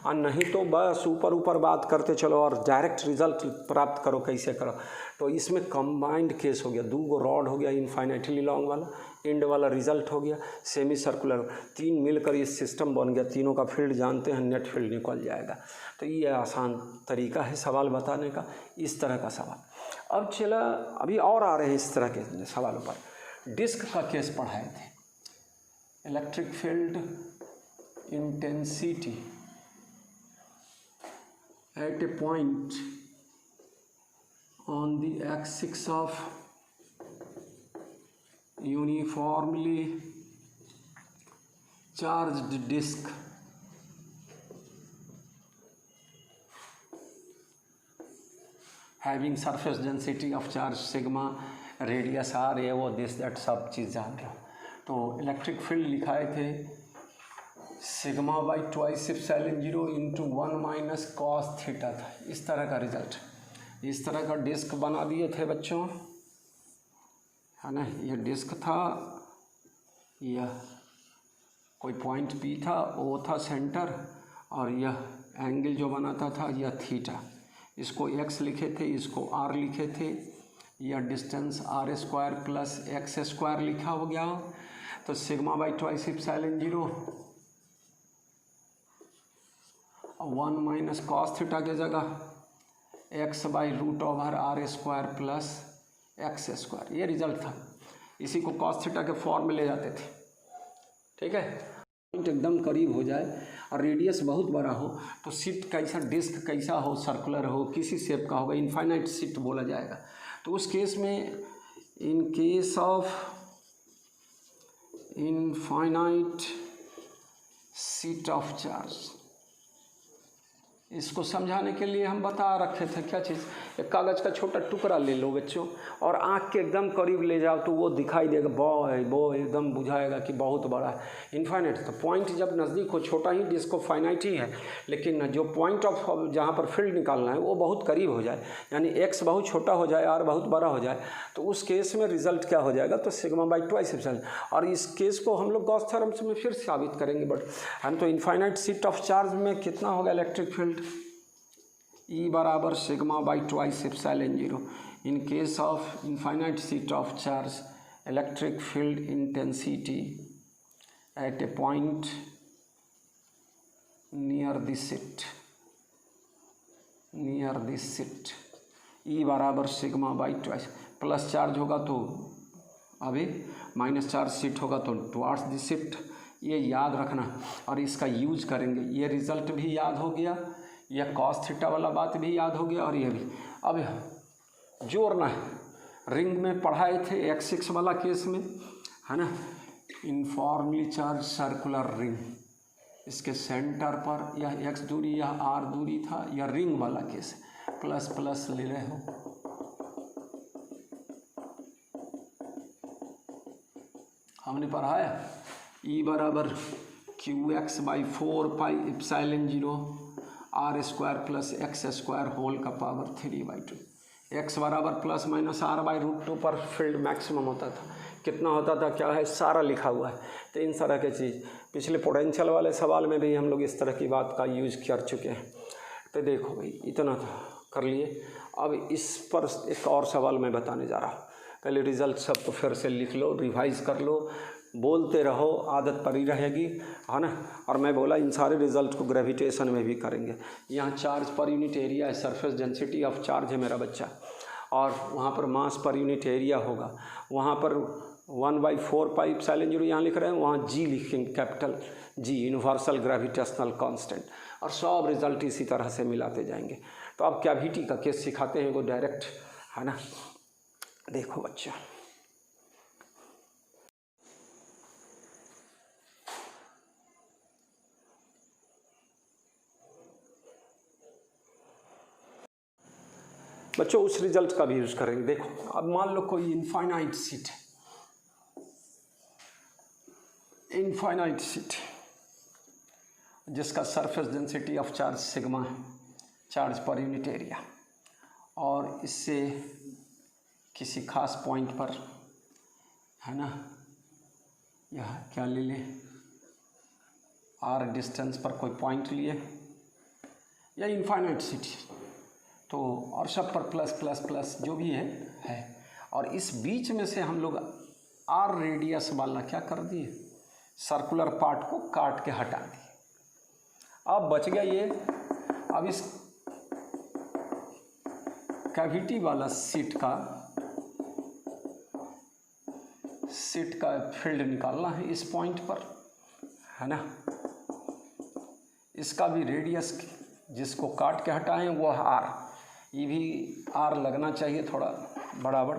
S1: और नहीं तो बस ऊपर ऊपर बात करते चलो और डायरेक्ट रिजल्ट प्राप्त करो, कैसे करो। तो इसमें कंबाइंड केस हो गया, 2 रॉड हो गया, इनफाइनाइटली लॉन्ग वाला, एंड वाला रिजल्ट हो गया, सेमी सर्कुलर, 3 मिलकर ये सिस्टम बन गया, तीनों का फील्ड जानते हैं, नेट फील्ड निकल जाएगा। तो ये आसान तरीका है सवाल बताने का, इस तरह का सवाल। अब चला, अभी और आ रहे हैं इस तरह के सवालों पर। डिस्क का केस पढ़ाए थे, electric field intensity at a point on the axis of uniformly charged disk having surface density of charge sigma, radius r, ये वो दिस दैट सब चीज़ जान रहा। तो इलेक्ट्रिक फील्ड लिखाए थे sigma by 2 epsilon 0 into 1 minus cos theta था, इस तरह का रिजल्ट, इस तरह का डिस्क बना दिए थे बच्चों, है ना। ये डिस्क था, यह कोई पॉइंट P था, O था सेंटर, और यह एंगल जो बनाता था यह थीटा, इसको x लिखे थे, इसको r लिखे थे, यह डिस्टेंस r² प्लस x² लिखा हो गया। तो sigma by 2 epsilon 0 1 minus cos theta के जगह x by √r² plus x², ये रिजल्ट था। इसी को कॉस थीटा के फॉर्म में ले जाते थे, ठीक है। पॉइंट एकदम करीब हो जाए और रेडियस बहुत बड़ा हो तो सीट कैसा, डिस्क कैसा हो, सर्कुलर हो, किसी शेप का होगा, इनफाइनाइट सीट बोला जाएगा। तो उस केस में, in case of infinite sheet of charge, इसको समझाने के लिए हम बता रखे थे क्या चीज़, एक कागज़ का छोटा टुकड़ा ले लो बच्चों और आँख के एकदम करीब ले जाओ तो वो दिखाई देगा, बॉय बॉय एकदम बुझाएगा कि बहुत बड़ा है। इनफाइनाइट तो पॉइंट जब नज़दीक हो, छोटा ही डिस्को फाइनाइट ही है, लेकिन जो पॉइंट ऑफ जहाँ पर फील्ड निकालना है वो बहुत करीब हो जाए, यानी एक्स बहुत छोटा हो जाए आर बहुत बड़ा हो जाए, तो उस केस में रिजल्ट क्या हो जाएगा, तो सिग्मा बाई ट्वाइस एप्सिलॉन। और इस केस को हम लोग गॉस थ्योरम से में फिर साबित करेंगे, बट हम तो इनफाइनाइट सीट ऑफ चार्ज में कितना होगा इलेक्ट्रिक फील्ड, E बराबर sigma by twice epsilon zero. In case of infinite sheet of charge electric field intensity eight A point near this seat E बराबर sigma by twice, plus charge होगा तो अभी minus charge seat होगा तो towards this seat, ये याद रखना और इसका यूज करेंगे। ये रिजल्ट भी याद हो गया, यह कॉस थीटा वाला बात भी याद हो गया और ये भी। अब जोड़ना है, रिंग में पढ़ाए थे x6 वाला केस में, है ना, यूनिफॉर्मली चार्ज सर्कुलर रिंग, इसके सेंटर पर यह x दूरी यह r दूरी था, यह रिंग वाला केस, प्लस प्लस ले रहे हो, हमने पढ़ाया E बराबर QX by 4 pi epsilon zero r square plus x square whole का पावर 3/2। एक्स बराबर plus minus r by root 2 पर फील्ड मैक्सिमम होता था, कितना होता था क्या है सारा लिखा हुआ है। तो इन तरह की चीज़ पिछले पोटेंशियल वाले सवाल में भी हम लोग इस तरह की बात का यूज़ कर चुके हैं। तो देखो भाई इतना था कर लिए। अब इस पर एक और सवाल मैं बताने जा रहा हूँ, पहले रिज़ल्ट सबको फिर से लिख लो, रिवाइज़ कर लो, बोलते रहो, आदत पड़ी रहेगी, है ना। और मैं बोला इन सारे रिजल्ट को ग्रेविटेशन में भी करेंगे। यहाँ चार्ज पर यूनिट एरिया है, सरफेस डेंसिटी ऑफ चार्ज है मेरा बच्चा, और वहाँ पर मास पर यूनिट एरिया होगा, वहाँ पर 1/4 पाई एप्सिलॉन जीरो यहाँ लिख रहे हैं, वहाँ जी लिखेंगे, capital G universal gravitational constant, और सब रिजल्ट इसी तरह से मिलाते जाएंगे। तो अब कैविटी का केस सिखाते हैं वो डायरेक्ट, है ना। देखो बच्चा, बच्चों उस रिजल्ट का भी यूज़ करेंगे। देखो अब मान लो कोई इनफाइनाइट सीट है, इनफाइनाइट सीट जिसका surface density of charge sigma है, चार्ज पर यूनिट एरिया, और इससे किसी खास पॉइंट पर, है ना, यह क्या ले ले आर डिस्टेंस पर कोई पॉइंट लिए, या इनफाइनाइट सीट तो, और सब पर प्लस प्लस प्लस जो भी है, और इस बीच में से हम लोग आर रेडियस वाला क्या कर दिए, सर्कुलर पार्ट को काट के हटा दिए। अब बच गया ये, अब इस कैविटी वाला सीट का फील्ड निकालना है इस पॉइंट पर, है ना। इसका भी रेडियस जिसको काट के हटाएं वो आर, ये भी आर लगना चाहिए थोड़ा बराबर।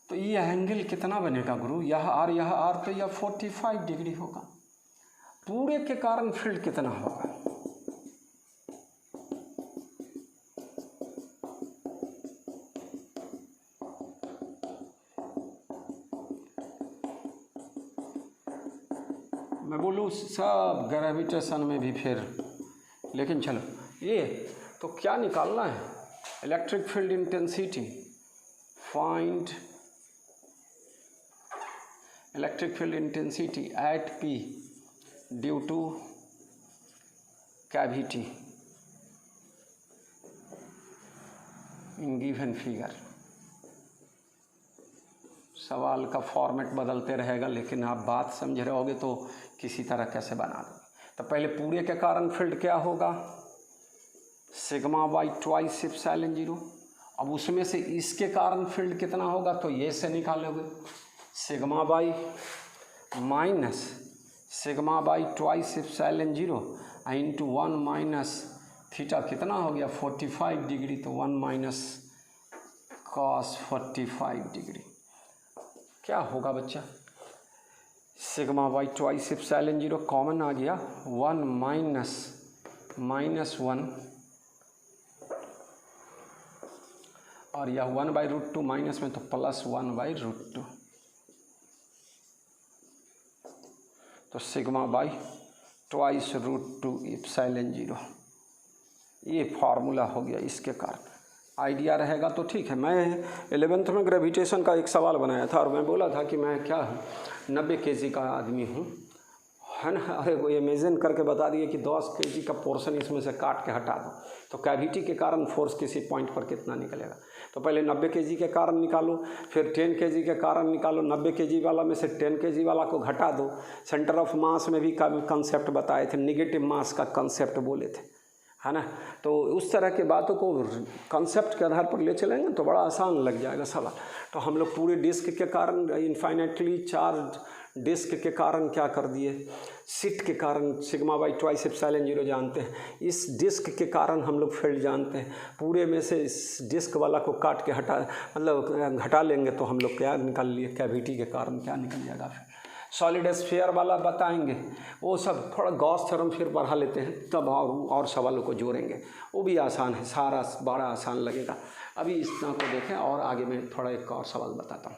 S1: तो ये एंगल कितना बनेगा गुरु, यह आर तो यह 45 डिग्री होगा। पूरे के कारण फील्ड कितना होगा, मैं बोलूँ सब ग्रेविटेशन में भी फिर, लेकिन चलो ये तो क्या निकालना है, electric field intensity, find electric field intensity at P due two cavity in given figure. सवाल का फॉर्मेट बदलते रहेगा, लेकिन आप बात समझ रहे होगे तो किसी तरह कैसे बना दोगे। तो पहले पूरे के कारण फील्ड क्या होगा, sigma by twice epsilon zero. अब उसमें से इसके कारण फील्ड कितना होगा, तो ये से निकालोगे, sigma by minus sigma by twice epsilon zero into 1 minus theta कितना हो गया 45 डिग्री, तो 1 माइनस कॉस 45 डिग्री। क्या होगा बच्चा, sigma by twice epsilon zero common आ गया, 1 माइनस -1 और यह 1/√2 माइनस में तो +1/√2, तो सिग्मा बाई ट्वाइस √2 एप्सिलॉन 0। ये फार्मूला हो गया। इसके कारण आइडिया रहेगा तो ठीक है। मैं 11th में ग्रेविटेशन का एक सवाल बनाया था और मैं बोला था कि मैं क्या हूँ, 90 kg का आदमी हूँ, है ना। अरे वो इमेजिन करके बता दिए कि 10 kg का पोर्शन इसमें से काट के हटा दो तो कैविटी के कारण फोर्स किसी पॉइंट पर कितना निकलेगा। तो पहले 90 kg के कारण निकालो, फिर 10 kg के कारण निकालो, 90 kg वाला में से 10 kg वाला को घटा दो। सेंटर ऑफ मास में भी कंसेप्ट बताए थे, निगेटिव मास का कंसेप्ट बोले थे, है ना। तो उस तरह के बातों को कंसेप्ट के आधार पर ले चलेंगे तो बड़ा आसान लग जाएगा सवाल। तो हम लोग पूरे डिस्क के कारण, इनफाइनाइटली चार्ज डिस्क के कारण क्या कर दिए, सीट के कारण सिग्मा बाई ट्वाइस एप्सिलॉन 0 जानते हैं। इस डिस्क के कारण हम लोग फील्ड जानते हैं। पूरे में से इस डिस्क वाला को काट के हटा, मतलब घटा लेंगे तो हम लोग क्या निकाल लिए, कैविटी के कारण क्या निकल जाएगा। फिर सॉलिड स्फीयर वाला बताएंगे, वो सब थोड़ा गॉस थ्योरम फिर बढ़ा लेते हैं, तब और सवालों को जोड़ेंगे। वो भी आसान है, सारा बड़ा आसान लगेगा। अभी इस तरह को देखें और आगे मैं थोड़ा एक और सवाल बताता हूँ।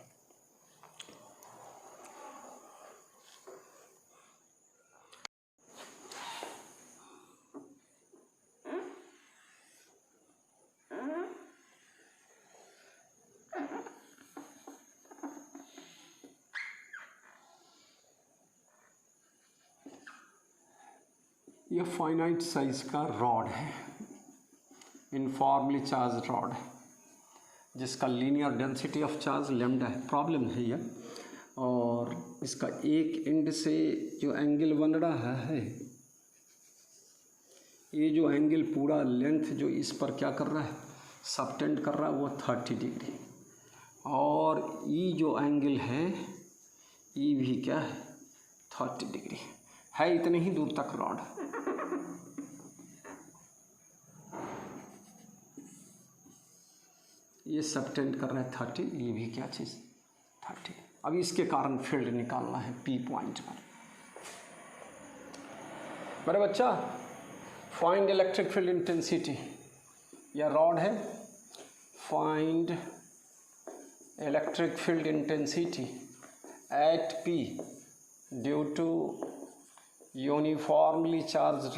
S1: यह फाइनाइट साइज का रॉड है, यूनिफॉर्मली चार्ज रॉड है, जिसका linear density of charge lambda है। प्रॉब्लम है यह, और इसका एक एंड से जो एंगल बन रहा है, ये जो एंगल पूरा लेंथ जो इस पर क्या कर रहा है, सबटेंड कर रहा है, वो 30 डिग्री। और ये जो एंगल है ये भी क्या है, 30 डिग्री है। इतने ही दूर तक रॉड, ये सबटेंड कर रहा है 30, ये भी क्या चीज़ 30। अब इसके कारण फील्ड निकालना है P पॉइंट पर। मेरे बच्चा, फाइंड इलेक्ट्रिक फील्ड इंटेंसिटी, यह रॉड है। Find electric field intensity at P due to uniformly charged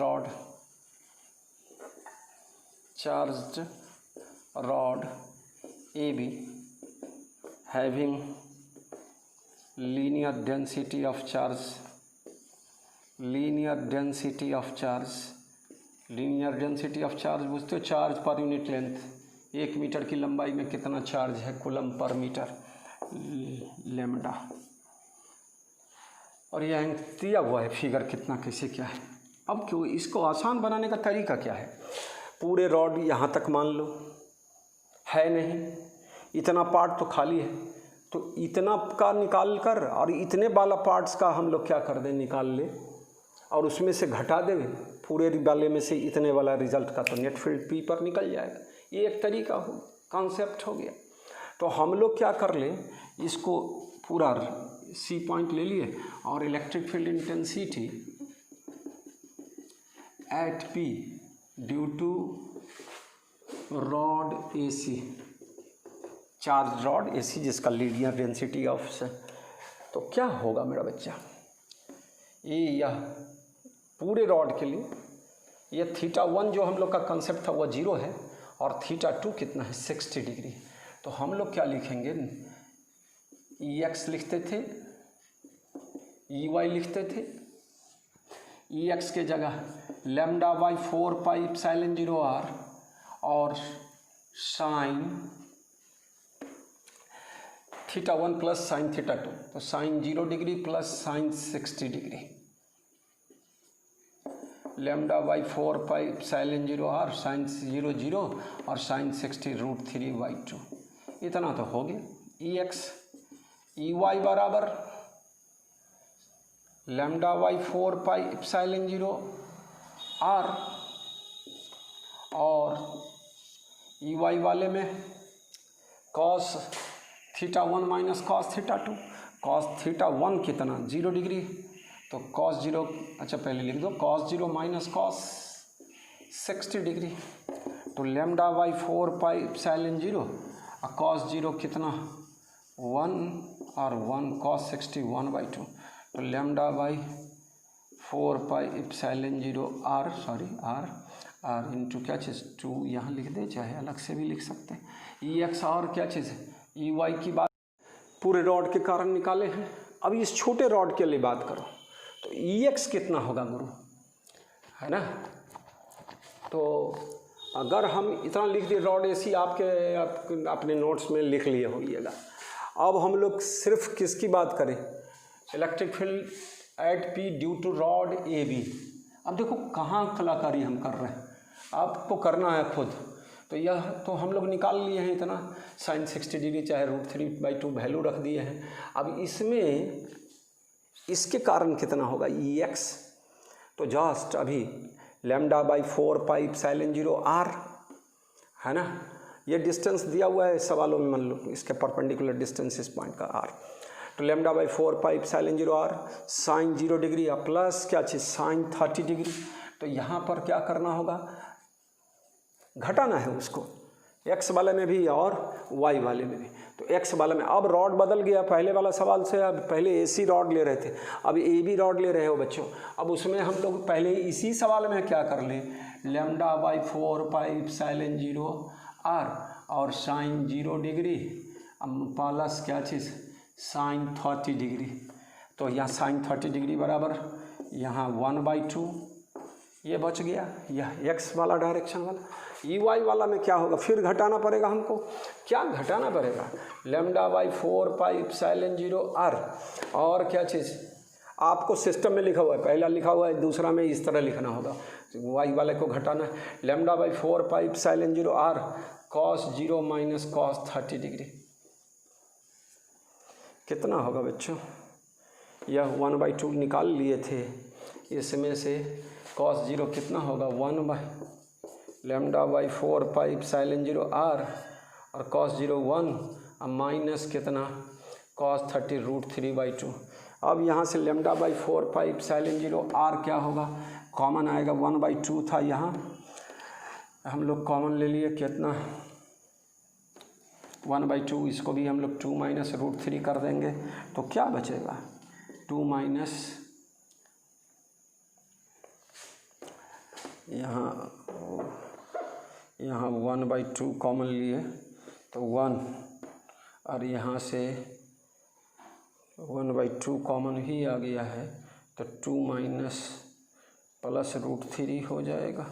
S1: rod AB having linear density of charge, linear density of charge बुझते हो, charge per unit length. 1 metre की लंबाई में कितना charge है, coulomb per metre, lambda. और यह दिया हुआ है फिगर, कितना कैसे क्या है। अब क्यों इसको आसान बनाने का तरीका क्या है, पूरे रॉड यहाँ तक मान लो है नहीं, इतना पार्ट तो खाली है, तो इतना का निकाल कर और इतने वाला पार्ट्स का हम लोग क्या कर दें, निकाल ले और उसमें से घटा दें पूरे वाले में से इतने वाला रिजल्ट का, तो नेट फील्ड P पर निकल जाएगा। ये एक तरीका हो, कॉन्सेप्ट हो गया। तो हम लोग क्या कर लें, इसको पूरा C पॉइंट ले लिए और electric field intensity at P due to rod AC, charge rod AC जिसका लीनियर डेंसिटी ऑफ से, तो क्या होगा मेरा बच्चा, ये यह पूरे रॉड के लिए ये θ1 जो हम लोग का कंसेप्ट था वो 0 है और θ2 कितना है, 60 डिग्री। तो हम लोग क्या लिखेंगे, EX लिखते थे, EY लिखते थे, EX के जगह λ/4πε0r और साइन θ1 प्लस साइन θ2, तो sine 0 degree plus sine 60 degree, λ/4πε0r sine 0 0 और साइन 60 √3/2। इतना तो हो गया। EX EY बराबर λ/4πε0r और EY वाले में cos θ1 माइनस cos θ2, cos θ1 कितना 0 डिग्री, तो cos 0, अच्छा पहले लिख दो, cos 0 माइनस cos 60 डिग्री, तो लैम्डा बाई 4 पाई एप्सिलॉन 0 और कॉस 0 कितना 1 और 1 कॉस 60 1/2, तो lambda by 4 pi epsilon 0 r r into क्या चीज़ 2 यहाँ लिख दे, चाहे अलग से भी लिख सकते हैं। ई एक्स और क्या चीज़ है ई वाई की बात पूरे रॉड के कारण निकाले हैं। अब इस छोटे रॉड के लिए बात करो तो ई एक्स कितना होगा गुरु, है ना। तो अगर हम इतना लिख दिए रॉड एसी आपके अपने नोट्स में लिख लिए होइएगा। अब हम लोग सिर्फ किसकी बात करें, electric field at P due to rod A B. अब देखो कहाँ कलाकारी हम कर रहे हैं, आपको करना है खुद। तो यह तो हम लोग निकाल लिए हैं इतना sin 60 डिग्री चाहे √3/2 वैल्यू रख दिए हैं। अब इसमें इसके कारण कितना होगा ई एक्स, तो जस्ट अभी lambda by 4 pi epsilon 0 r, है ना। ये डिस्टेंस दिया हुआ है सवालों में, मान लो इसके परपेंडिकुलर डिस्टेंस इस पॉइंट का आर, तो lambda by 4 pi epsilon 0 r sine 0 degree या प्लस क्या चीज़ साइन 30 डिग्री। तो यहाँ पर क्या करना होगा, घटाना है उसको एक्स वाले में भी और वाई वाले में भी। तो एक्स वाले में अब रॉड बदल गया, पहले वाला सवाल से अब पहले एसी रॉड ले रहे थे, अब ए बी रॉड ले रहे हो बच्चों। अब उसमें हम लोग पहले इसी सवाल में क्या कर लें, lambda by 4 pi epsilon 0 are और साइन 0 डिग्री प्लस क्या चीज़ साइन 30 डिग्री। तो यहाँ साइन 30 डिग्री बराबर यहाँ 1/2 ये बच गया, यह एक्स वाला डायरेक्शन वाला। ई वाई वाला में क्या होगा, फिर घटाना पड़ेगा हमको। क्या घटाना पड़ेगा, lambda by 4 pi epsilon 0 are और क्या चीज़ आपको सिस्टम में लिखा हुआ है, पहला लिखा हुआ है, दूसरा में इस तरह लिखना होगा। वाई वाले को घटाना है, lambda by 4 pi epsilon 0 r cos 0 minus cos 30 degree कितना होगा बच्चों, यह 1/2 निकाल लिए थे, इसमें से कॉस 0 कितना होगा 1 by lambda by 4 pi epsilon 0 are और कॉस 0 1 और माइनस कितना कॉस 30 √3/2। अब यहाँ से lambda by 4 pi epsilon 0 r क्या होगा, कॉमन आएगा 1/2 था, यहाँ हम लोग कॉमन ले लिए कितना 1/2, इसको भी हम लोग 2 माइनस √3 कर देंगे तो क्या बचेगा 2 माइनस यहाँ 1/2 कॉमन लिए तो 1 और यहाँ से 1/2 कॉमन ही आ गया है तो 2 माइनस प्लस √3 हो जाएगा।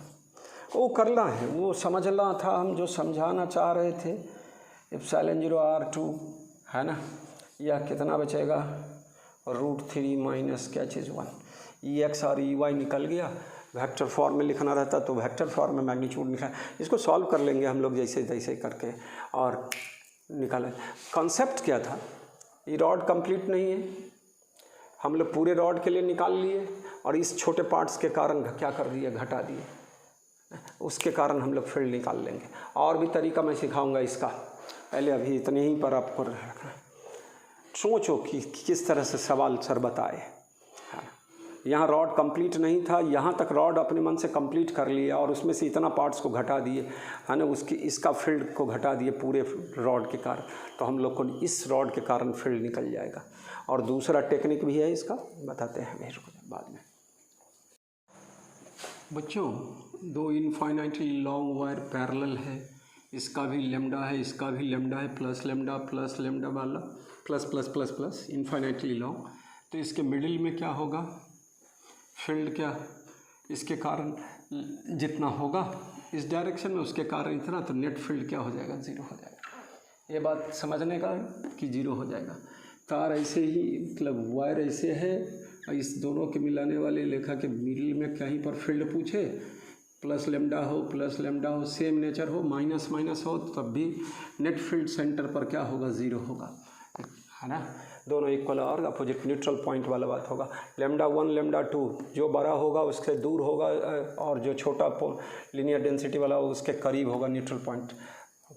S1: वो करना है, वो समझना था हम जो समझाना चाह रहे थे। एप्सिलॉन 0 R2 है ना, यह कितना बचेगा √3 माइनस क्या चीज़ 1। ई एक्स और ई वाई निकल गया, वेक्टर फॉर्म में लिखना रहता तो वेक्टर फॉर्म में मैग्नीट्यूड निकला। इसको सॉल्व कर लेंगे हम लोग जैसे तैसे करके और निकालें। कॉन्सेप्ट क्या था, ये रॉड कंप्लीट नहीं है, हम लोग पूरे रॉड के लिए निकाल लिए और इस छोटे पार्ट्स के कारण क्या कर दिए घटा दिए, उसके कारण हम लोग फील्ड निकाल लेंगे। और भी तरीका मैं सिखाऊंगा इसका, पहले अभी इतने ही पर आपको रखना। सोचो कि किस तरह से सवाल सर बताए। यहाँ रॉड कंप्लीट नहीं था, यहाँ तक रॉड अपने मन से कंप्लीट कर लिया और उसमें से इतना पार्ट्स को घटा दिए, है ना, उसकी इसका फील्ड को घटा दिए पूरे रॉड के कारण, तो हम लोग को इस रॉड के कारण फील्ड निकल जाएगा। और दूसरा टेक्निक भी है इसका, बताते हैं मेरे को बाद में। बच्चों, दो इनफाइनाइटली लॉन्ग वायर पैरेलल है, इसका भी लैम्डा है, इसका भी लैम्डा है, प्लस लैम्डा वाला plus plus plus plus infinitely long. तो इसके मिडिल में क्या होगा, फील्ड क्या, इसके कारण जितना होगा इस डायरेक्शन में उसके कारण इतना, तो नेट फील्ड क्या हो जाएगा 0 हो जाएगा। ये बात समझने का कि 0 हो जाएगा। तार ऐसे ही मतलब वायर ऐसे है और इस दोनों के मिलाने वाले लेखा के मिडिल में कहीं पर फील्ड पूछे, प्लस लैम्डा हो सेम नेचर हो, माइनस माइनस हो, तब भी नेट फील्ड सेंटर पर क्या होगा 0 होगा, है ना। दोनों इक्वल और अपोजिट न्यूट्रल पॉइंट वाला बात होगा। लैम्डा 1 लैम्डा 2 जो बड़ा होगा उससे दूर होगा और जो छोटा लीनियर डेंसिटी वाला उसके करीब होगा न्यूट्रल पॉइंट।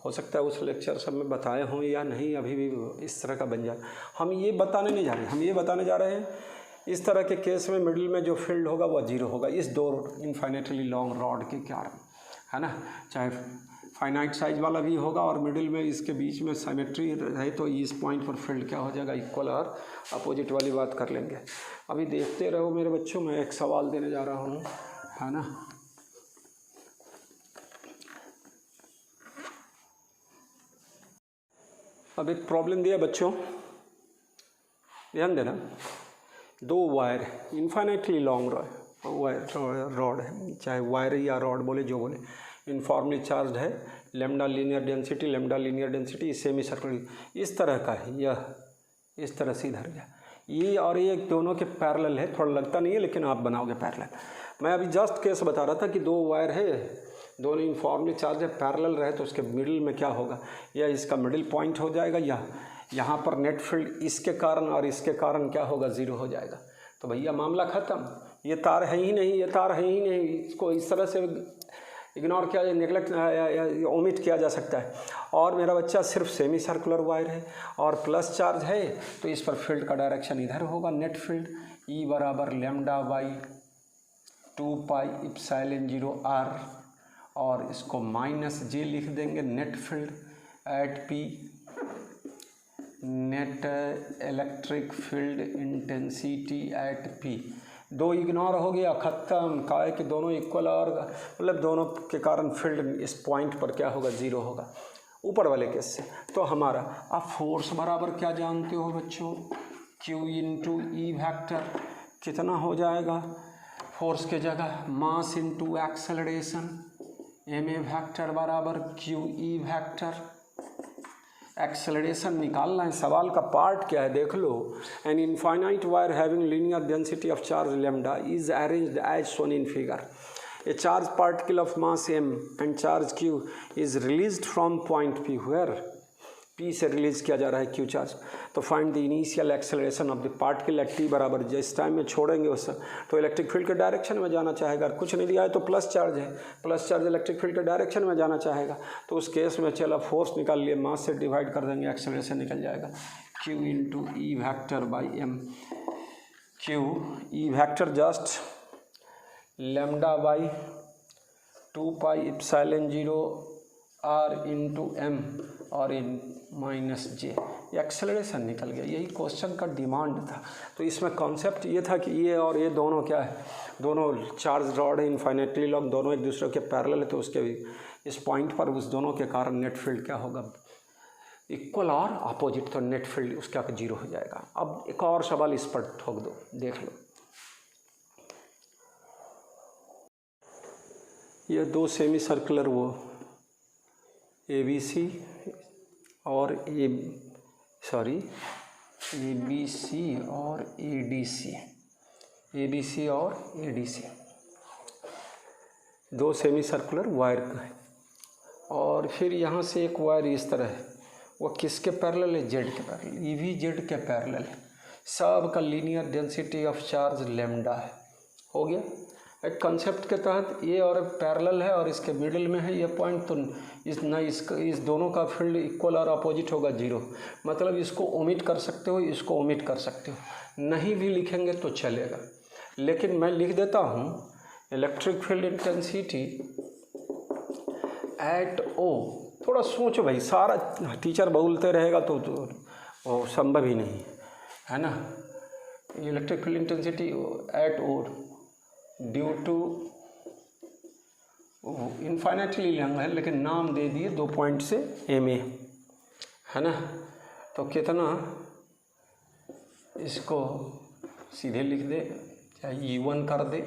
S1: हो सकता है उस लेक्चर सब में बताए हों या नहीं, अभी भी इस तरह का बन जाए। हम ये बताने नहीं जा रहे, हम ये बताने जा रहे हैं इस तरह के केस में मिडिल में जो फील्ड होगा वो 0 होगा इस दो इनफाइनाइटली लॉन्ग रॉड के कारण, है ना। चाहे फाइनाइट साइज वाला भी होगा और मिडिल में इसके बीच में सिमेट्री रहे तो इस पॉइंट पर फील्ड क्या हो जाएगा, इक्वल और अपोजिट वाली बात कर लेंगे। अभी देखते रहो मेरे बच्चों, मैं एक सवाल देने जा रहा हूँ, है ना। अब एक प्रॉब्लम दिया बच्चों, ध्यान देना। दो वायर इनफाइनाइटली लॉन्ग रॉड है, चाहे वायर या रॉड बोले जो बोले, यूनिफॉर्मली चार्ज है, lambda linear density semi circular इस तरह का है, यह इस तरह से इधर गया, ये और ये दोनों के पैरेलल है। थोड़ा लगता नहीं है लेकिन आप बनाओगे पैरेलल। मैं अभी जस्ट केस बता रहा था कि दो वायर है, दोनों यूनिफॉर्मली चार्ज है, पैरेलल रहे तो उसके मिडिल में क्या होगा, या इसका मिडिल पॉइंट हो जाएगा, या यहाँ पर नेट फील्ड इसके कारण और इसके कारण क्या होगा, 0 हो जाएगा। तो भैया मामला ख़त्म, ये तार है ही नहीं, ये तार है ही नहीं, इसको इस तरह से इग्नोर किया, निगलेक्ट ओमिट किया जा सकता है। और मेरा बच्चा सिर्फ सेमी सर्कुलर वायर है और प्लस चार्ज है, तो इस पर फील्ड का डायरेक्शन इधर होगा, नेट फील्ड E बराबर lambda by 2 pi epsilon 0 r, और इसको -j लिख देंगे, net field eight P, net electric field intensity at P। दो इग्नोर हो गया, ख़त्म। का है कि दोनों इक्वल और मतलब दोनों के कारण फील्ड इस पॉइंट पर क्या होगा, 0 होगा ऊपर वाले केस से। तो हमारा अब फोर्स बराबर क्या जानते हो बच्चों, Q इंटू ई वेक्टर कितना हो जाएगा, फोर्स के जगह mass into acceleration, ma vector बराबर Q ई वेक्टर। एक्सेलरेशन निकालना है, सवाल का पार्ट क्या है देख लो। An infinite wire having linear density of charge lambda is arranged as shown in figure. A charge particle of mass m and charge q is released from point p, where p से release किया जा रहा है q charge. तो find the initial acceleration of the particle at t बराबर, जिस time में छोड़ेंगे उस तो इलेक्ट्रिक फील्ड के डायरेक्शन में जाना चाहेगा। कुछ नहीं दिया है तो प्लस चार्ज है, प्लस चार्ज इलेक्ट्रिक फील्ड के डायरेक्शन में जाना चाहेगा। तो उस केस में चलो फोर्स निकाल लिए, मास से डिवाइड कर देंगे, एक्सेलरेशन निकल जाएगा q into E vector by m। q E vector just lambda by 2 pi epsilon 0 r into m और इन -j, एक्सेलरेशन निकल गया। यही क्वेश्चन का डिमांड था। तो इसमें कॉन्सेप्ट ये था कि ये और ये दोनों क्या है, दोनों चार्ज रॉड है, इनफाइनाइटली लॉन्ग, दोनों एक दूसरे के पैरेलल है, तो उसके इस पॉइंट पर उस दोनों के कारण नेट फील्ड क्या होगा, इक्वल और अपोजिट, तो नेट फील्ड उसका 0 हो जाएगा। अब एक और सवाल इस पर ठोक दो, देख लो। ये दो सेमी सर्कुलर वो ABC और ABC और ADC, दो सेमी सर्कुलर वायर का है। और फिर यहाँ से एक वायर इस तरह है, वो किसके पैरेलल है, जेड के पैरेलल, ये भी जेड के पैरेलल है। सब का linear density of charge lambda है। हो गया। एक कंसेप्ट के तहत ये और पैरेलल है और इसके मिडिल में है ये पॉइंट, तो इस दोनों का फील्ड इक्वल और अपोजिट होगा 0। मतलब इसको ओमिट कर सकते हो, इसको ओमिट कर सकते हो, नहीं भी लिखेंगे तो चलेगा। लेकिन मैं लिख देता हूँ electric field intensity at O। थोड़ा सोचो भाई, सारा टीचर बोलते रहेगा तो वो संभव ही नहीं है ना। Electric field intensity at O due to infinitely long है, लेकिन नाम दे दिए 2 पॉइंट से ma, है ना। तो कितना, इसको सीधे लिख दे, चाहे E1 कर दे,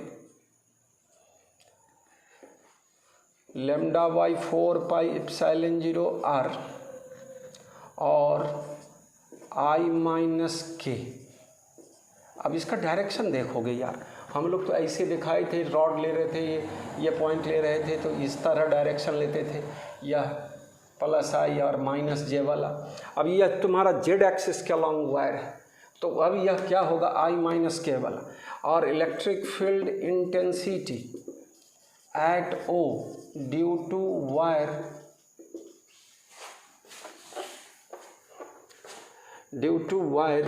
S1: lambda by 4 pi epsilon 0 r और I-K। अब इसका डायरेक्शन देखोगे यार, हम लोग तो ऐसे दिखाए थे, रॉड ले रहे थे, ये पॉइंट ले रहे थे तो इस तरह डायरेक्शन लेते थे, यह +I और -J वाला। अब यह तुम्हारा जेड एक्सिस के अलॉन्ग वायर है, तो अब यह क्या होगा, I-K वाला। और electric field intensity at O due to wire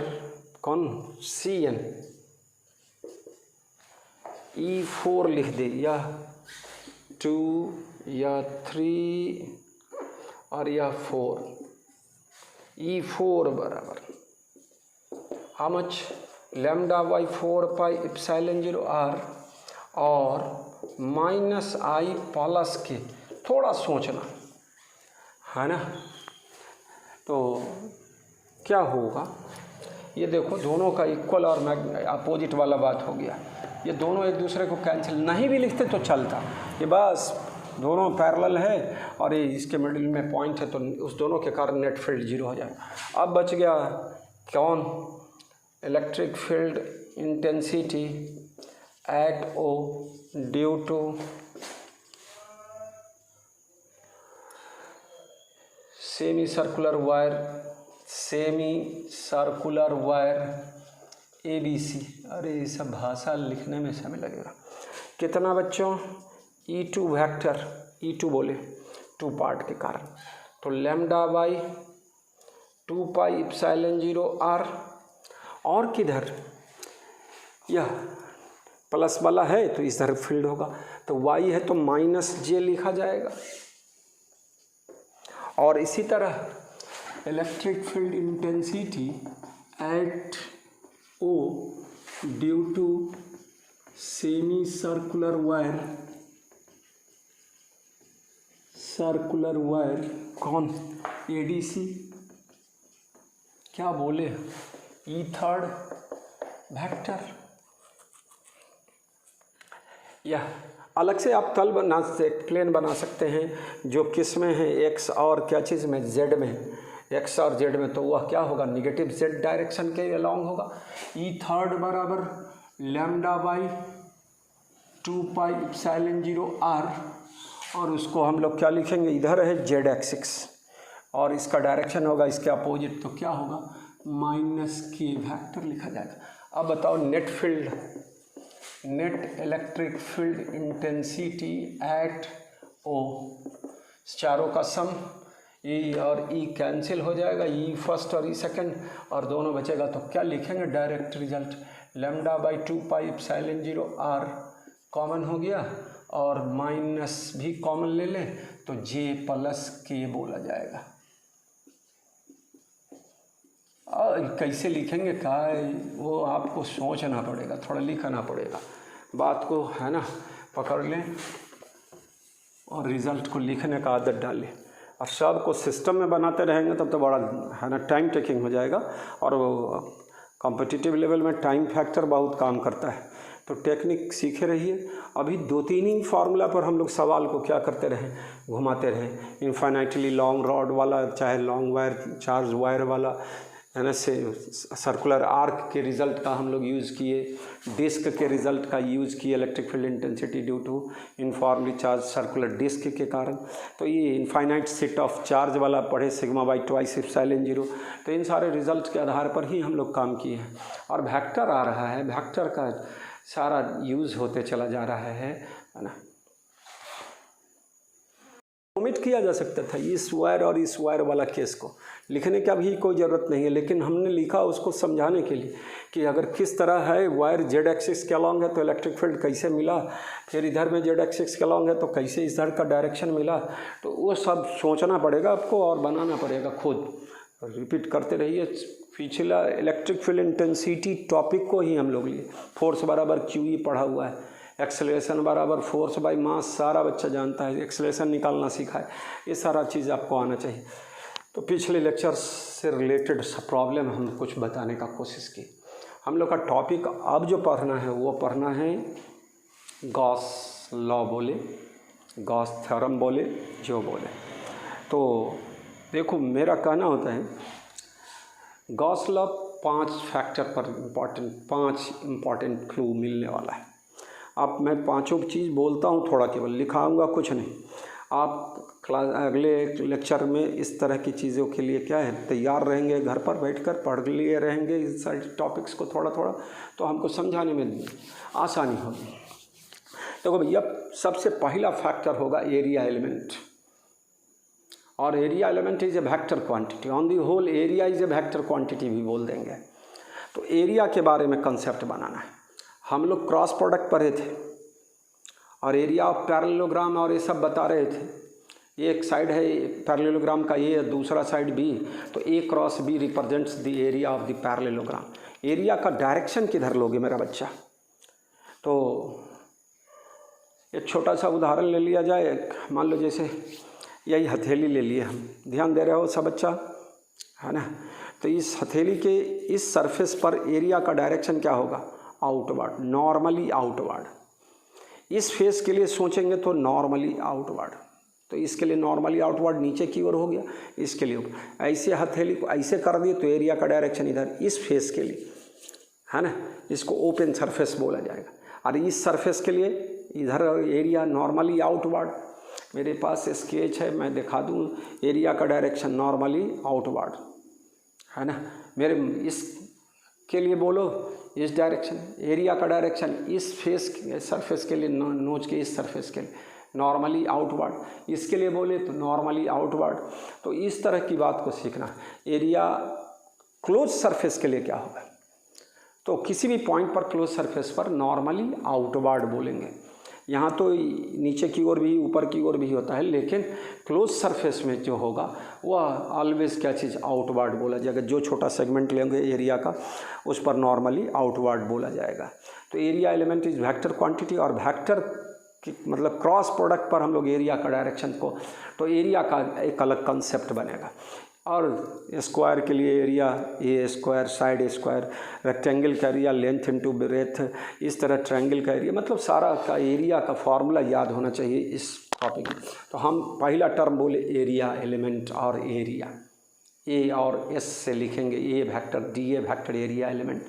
S1: कौन CN E4 लिख दे, या 2 या 3 और या 4, E4 बराबर how much, lambda by 4 pi epsilon 0 r और माइनस आई प्लस के, थोड़ा सोचना है ना। तो क्या होगा, ये देखो दोनों का इक्वल और अपोजिट वाला बात हो गया, ये दोनों एक दूसरे को कैंसिल, नहीं भी लिखते तो चलता, ये बस दोनों पैरेलल है और ये इसके मिडिल में पॉइंट है, तो उस दोनों के कारण नेट फील्ड 0 हो जाएगा। अब बच गया कौन, electric field intensity at O due to semi circular wire ABC। अरे ये सब भाषा लिखने में समय लगेगा। कितना बच्चों, E2 वेक्टर, E2 बोले 2 पार्ट के कारण, तो lambda by 2 pi epsilon 0 r, और किधर यह प्लस वाला है तो इस तरफ फील्ड होगा, तो y है तो माइनस j लिखा जाएगा। और इसी तरह electric field intensity at O due to semi circular wire कौन, ADC, क्या बोले, E3 वेक्टर। यह अलग से आप तल बना से प्लेन बना सकते हैं, जो किस में है, एक्स और क्या चीज़ में, जेड में, एक्स और जेड में, तो वह क्या होगा, निगेटिव जेड डायरेक्शन के अलोंग होगा। E3 बराबर lambda by 2 pi epsilon 0 r, और उसको हम लोग क्या लिखेंगे, इधर है जेड एक्सिस और इसका डायरेक्शन होगा इसके अपोजिट, तो क्या होगा, माइनस के वेक्टर लिखा जाएगा। अब बताओ net field, net electric field intensity at O, चारों का सम, E और E कैंसिल हो जाएगा, E फर्स्ट और E सेकंड, और दोनों बचेगा, तो क्या लिखेंगे direct result, lambda by 2 pi epsilon 0 r common हो गया, और माइनस भी कॉमन ले ले तो J प्लस K बोला जाएगा। कैसे लिखेंगे का, वो आपको सोचना पड़ेगा, थोड़ा लिखना पड़ेगा, बात को है ना पकड़ लें और रिज़ल्ट को लिखने का आदत डालें, और सब को सिस्टम में बनाते रहेंगे तब तो बड़ा है ना टाइम टेकिंग हो जाएगा, और वो कॉम्पिटिटिव लेवल में टाइम फैक्टर बहुत काम करता है। तो टेक्निक सीखे रहिए। अभी 2-3 ही फार्मूला पर हम लोग सवाल को क्या करते रहें, घुमाते रहें, इन्फाइनाइटली लॉन्ग रॉड वाला, चाहे लॉन्ग वायर, चार्ज वायर वाला, है ना, से सर्कुलर आर्क के रिज़ल्ट का हम लोग यूज़ किए, डिस्क के रिज़ल्ट का यूज़ किए, electric field intensity due to uniformly charge circular disc के कारण। तो ये इनफाइनाइट सेट ऑफ चार्ज वाला पढ़े, सिग्मा बाई ट्वाइस एप्सिलॉन 0। तो इन सारे रिज़ल्ट के आधार पर ही हम लोग काम किए हैं। और वेक्टर आ रहा है, वेक्टर का सारा यूज़ होते चला जा रहा है ना। ओमिट किया जा सकता था इस वायर और इस वायर वाला केस को, लिखने का भी कोई ज़रूरत नहीं है, लेकिन हमने लिखा उसको समझाने के लिए कि अगर किस तरह है, वायर जेड एक्सिस के अलॉन्ग है तो इलेक्ट्रिक फील्ड कैसे मिला, फिर इधर में जेड एक्सिस के अलॉन्ग है तो कैसे इधर का डायरेक्शन मिला, तो वो सब सोचना पड़ेगा आपको और बनाना पड़ेगा खुद। रिपीट करते रहिए। पिछला इलेक्ट्रिक फील्ड इंटेंसिटी टॉपिक को ही हम लोग लिए, फोर्स बराबर QE पढ़ा हुआ है, एक्सेलरेशन बराबर फोर्स बाई मास सारा बच्चा जानता है, एक्सेलरेशन निकालना सीखा है, ये सारा चीज़ आपको आना चाहिए। तो पिछले लेक्चर से रिलेटेड प्रॉब्लम हम कुछ बताने का कोशिश की। हम लोग का टॉपिक अब जो पढ़ना है वो पढ़ना है गॉस लॉ बोले, गॉस थ्योरम बोले, जो बोले। तो देखो मेरा कहना होता है गॉस लॉ 5 फैक्टर पर पाँच इम्पॉर्टेंट क्लू मिलने वाला है। अब मैं पांचों चीज़ बोलता हूँ, थोड़ा केवल लिखाऊंगा, कुछ नहीं। आप क्लास अगले लेक्चर में इस तरह की चीज़ों के लिए क्या है तैयार रहेंगे, घर पर बैठकर पढ़ लिए रहेंगे इस सारे टॉपिक्स को थोड़ा थोड़ा, तो हमको समझाने में आसानी होगी। देखो भैया, सबसे पहला फैक्टर होगा एरिया एलिमेंट, और area element is a vector quantity, on the whole area is a vector quantity भी बोल देंगे। तो एरिया के बारे में कंसेप्ट बनाना है। हम लोग क्रॉस प्रोडक्ट पढ़े थे और एरिया ऑफ पैरेललोग्राम और ये सब बता रहे थे। एक साइड है पैरेललोग्राम का ए, दूसरा साइड बी, तो A cross B represents the area of the parallelogram. Area का डायरेक्शन किधर लोगे मेरा बच्चा? तो एक छोटा सा उदाहरण ले लिया जाए, मान लो जैसे यही हथेली ले लिए हम, ध्यान दे रहे हो सब बच्चा, है ना? तो इस हथेली के इस सरफेस पर एरिया का डायरेक्शन क्या होगा? Outward, normally outward. इस फेस के लिए सोचेंगे तो नॉर्मली आउटवर्ड, तो इसके लिए नॉर्मली आउटवर्ड नीचे की ओर हो गया, इसके लिए ऐसे हथेली को ऐसे कर दिए तो एरिया का डायरेक्शन इधर, इस फेस के लिए, है ना, इसको ओपन सरफेस बोला जाएगा। और इस सरफेस के लिए इधर एरिया नॉर्मली आउटवर्ड। मेरे पास स्केच है, मैं दिखा दूँ एरिया का डायरेक्शन नॉर्मली आउटवर्ड, है ना। मेरे इस के लिए बोलो इस डायरेक्शन, एरिया का डायरेक्शन इस फेस सरफेस के लिए, नोच के इस सरफेस के लिए नॉर्मली आउटवर्ड, इसके लिए बोले तो नॉर्मली आउटवर्ड। तो इस तरह की बात को सीखना। एरिया क्लोज सरफेस के लिए क्या होगा? तो किसी भी पॉइंट पर क्लोज सरफेस पर नॉर्मली आउटवर्ड बोलेंगे। यहाँ तो नीचे की ओर भी ऊपर की ओर भी होता है, लेकिन क्लोज सरफेस में जो होगा वह ऑलवेज क्या चीज़? आउटवर्ड बोला जाएगा। जो छोटा सेगमेंट लेंगे एरिया का उस पर नॉर्मली आउटवर्ड बोला जाएगा। तो area element is vector quantity, और वेक्टर मतलब क्रॉस प्रोडक्ट पर हम लोग एरिया का डायरेक्शन को, तो एरिया का एक अलग कंसेप्ट बनेगा। और स्क्वायर के लिए area A square, side square, rectangle का एरिया लेंथ इनटू ब्रेथ, इस तरह ट्रायंगल का एरिया, मतलब सारा का एरिया का फॉर्मूला याद होना चाहिए इस टॉपिक में। तो हम पहला टर्म बोले एरिया एलिमेंट और एरिया, ए और एस से लिखेंगे, A vector, D A vector, area element,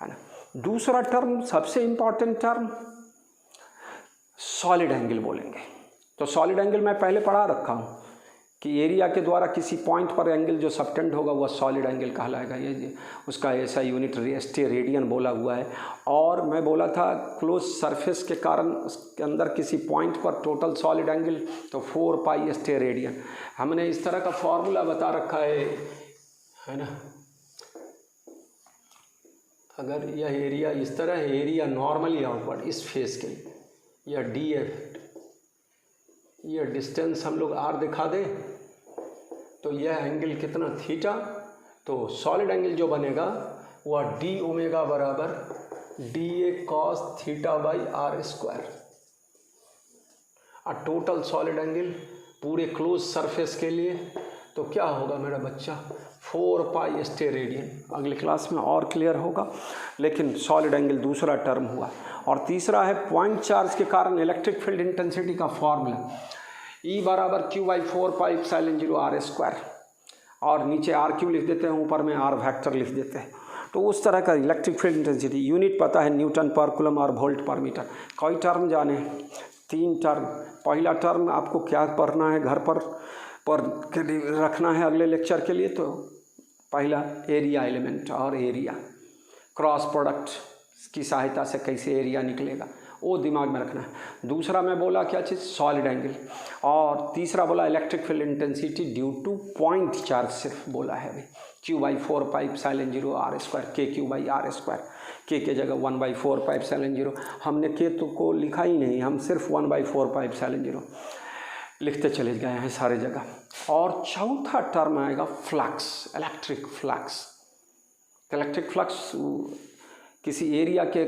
S1: है ना। दूसरा टर्म सबसे इम्पॉर्टेंट टर्म सॉलिड एंगल बोलेंगे। तो सॉलिड एंगल मैं पहले पढ़ा रखा हूँ कि एरिया के द्वारा किसी पॉइंट पर एंगल जो सबटेंड होगा वह सॉलिड एंगल कहलाएगा। ये उसका ऐसा यूनिट रेडियन बोला हुआ है। और मैं बोला था क्लोज सरफेस के कारण उसके अंदर किसी पॉइंट पर टोटल सॉलिड एंगल तो 4 पाई स्टे रेडियन। हमने इस तरह का फॉर्मूला बता रखा है ना। अगर यह एरिया इस तरह है, एरिया नॉर्मली आउटवर्ड इस फेस के लिए, यह डी एफ, यह डिस्टेंस हम लोग आर दिखा दें तो यह एंगल कितना? थीटा। तो सॉलिड एंगल जो बनेगा वह डी ओमेगा बराबर d A cos theta by r square. और टोटल सॉलिड एंगल पूरे क्लोज सरफेस के लिए तो क्या होगा मेरा बच्चा? 4 पाई स्टे रेडियन। अगली क्लास में और क्लियर होगा, लेकिन सॉलिड एंगल दूसरा टर्म हुआ। और तीसरा है पॉइंट चार्ज के कारण इलेक्ट्रिक फील्ड इंटेंसिटी का फॉर्मूला, E बराबर Q by 4 pi epsilon 0 r square, और नीचे आर क्यू लिख देते हैं, ऊपर में आर वेक्टर लिख देते हैं। तो उस तरह का इलेक्ट्रिक फील्ड इंटेंसिटी, यूनिट पता है न्यूटन पर कूलम और वोल्ट पर मीटर। कई टर्म जाने? 3 टर्म। पहला टर्म आपको क्या पढ़ना है घर पर के लिए रखना है अगले लेक्चर के लिए। तो पहला एरिया एलिमेंट और एरिया, क्रॉस प्रोडक्ट की सहायता से कैसे एरिया निकलेगा वो दिमाग में रखना है। दूसरा मैं बोला क्या चीज़? Solid angle. और तीसरा बोला electric field intensity due to point charge, सिर्फ बोला है अभी। Q by 4 pi epsilon 0 r square, k Q by r square, के जगह 1/4 पाई एप्सिलॉन 0। हमने के तो को लिखा ही नहीं, हम सिर्फ 1/4 पाई एप्सिलॉन 0 लिखते चले गए हैं सारे जगह। और चौथा टर्म आएगा flux, electric flux. Electric flux किसी एरिया के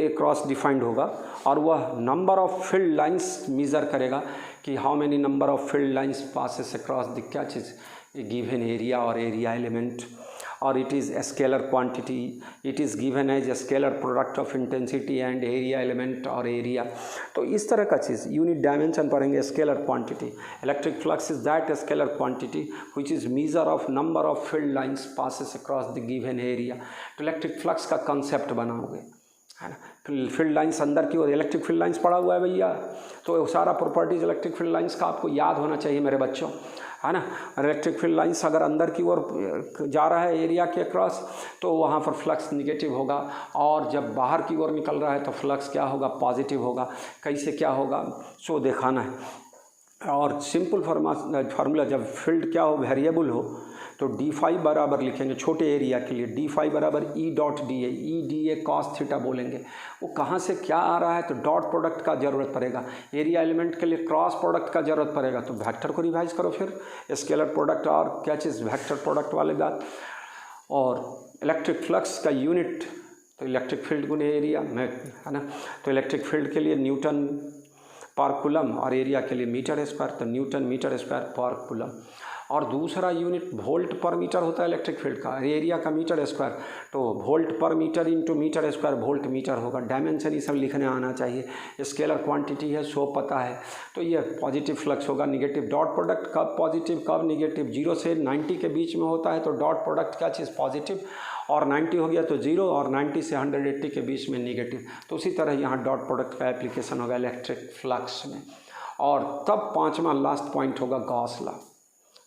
S1: क्रॉस डिफाइंड होगा, और वह number of field lines measure करेगा कि how many number of field lines passes across the क्या चीज़ गिवन एरिया और एरिया एलिमेंट। और it is scalar quantity, it is given as scalar product of intensity and area element और area. तो इस तरह का चीज़ यूनिट डायमेंशन पढ़ेंगे। Scalar quantity, electric flux is that scalar quantity which is measure of number of field lines passes across the given area. तो electric flux का concept बनाओगे, है ना। फील्ड लाइंस अंदर की ओर, इलेक्ट्रिक फील्ड लाइंस पढ़ा हुआ है भैया, तो सारा प्रॉपर्टीज इलेक्ट्रिक फील्ड लाइंस का आपको याद होना चाहिए मेरे बच्चों, है ना। इलेक्ट्रिक फील्ड लाइंस अगर अंदर की ओर जा रहा है एरिया के अक्रॉस तो वहाँ पर फ्लक्स निगेटिव होगा, और जब बाहर की ओर निकल रहा है तो फ्लक्स क्या होगा? पॉजिटिव होगा। कैसे क्या होगा सो दिखाना है। और सिंपल फार्मूला जब फील्ड क्या हो, वेरिएबल हो, तो d5 बराबर लिखेंगे छोटे एरिया के लिए, d5 बराबर E dot D A, E D A cos theta बोलेंगे। वो कहाँ से क्या आ रहा है, तो डॉट प्रोडक्ट का ज़रूरत पड़ेगा। एरिया एलिमेंट के लिए क्रॉस प्रोडक्ट का ज़रूरत पड़ेगा, तो वेक्टर को रिवाइज करो फिर, स्केलर प्रोडक्ट और क्या चीज़ वेक्टर प्रोडक्ट वाले बात। और इलेक्ट्रिक फ्लक्स का यूनिट तो इलेक्ट्रिक फील्ड गुने एरिया में, है ना। तो इलेक्ट्रिक फील्ड के लिए न्यूटन पर कूलम और एरिया के लिए मीटर स्क्वायर, तो न्यूटन मीटर स्क्वायर पर कूलम। और दूसरा यूनिट वोल्ट पर मीटर होता है इलेक्ट्रिक फील्ड का, एरिया का मीटर स्क्वायर, तो वोल्ट पर metre into metre square volt metre होगा। डायमेंशन ये सब लिखने आना चाहिए, स्केलर क्वांटिटी है सो पता है। तो ये पॉजिटिव फ्लक्स होगा, निगेटिव डॉट प्रोडक्ट कब पॉजिटिव कब निगेटिव, 0 से 90 के बीच में होता है तो डॉट प्रोडक्ट क्या चीज़ पॉजिटिव, और 90 हो गया तो 0, और 90 से 180 के बीच में निगेटिव। तो उसी तरह यहाँ डॉट प्रोडक्ट का एप्लीकेशन होगा इलेक्ट्रिक फ्लक्स में। और तब पाँचवा लास्ट पॉइंट होगा गॉस लॉ।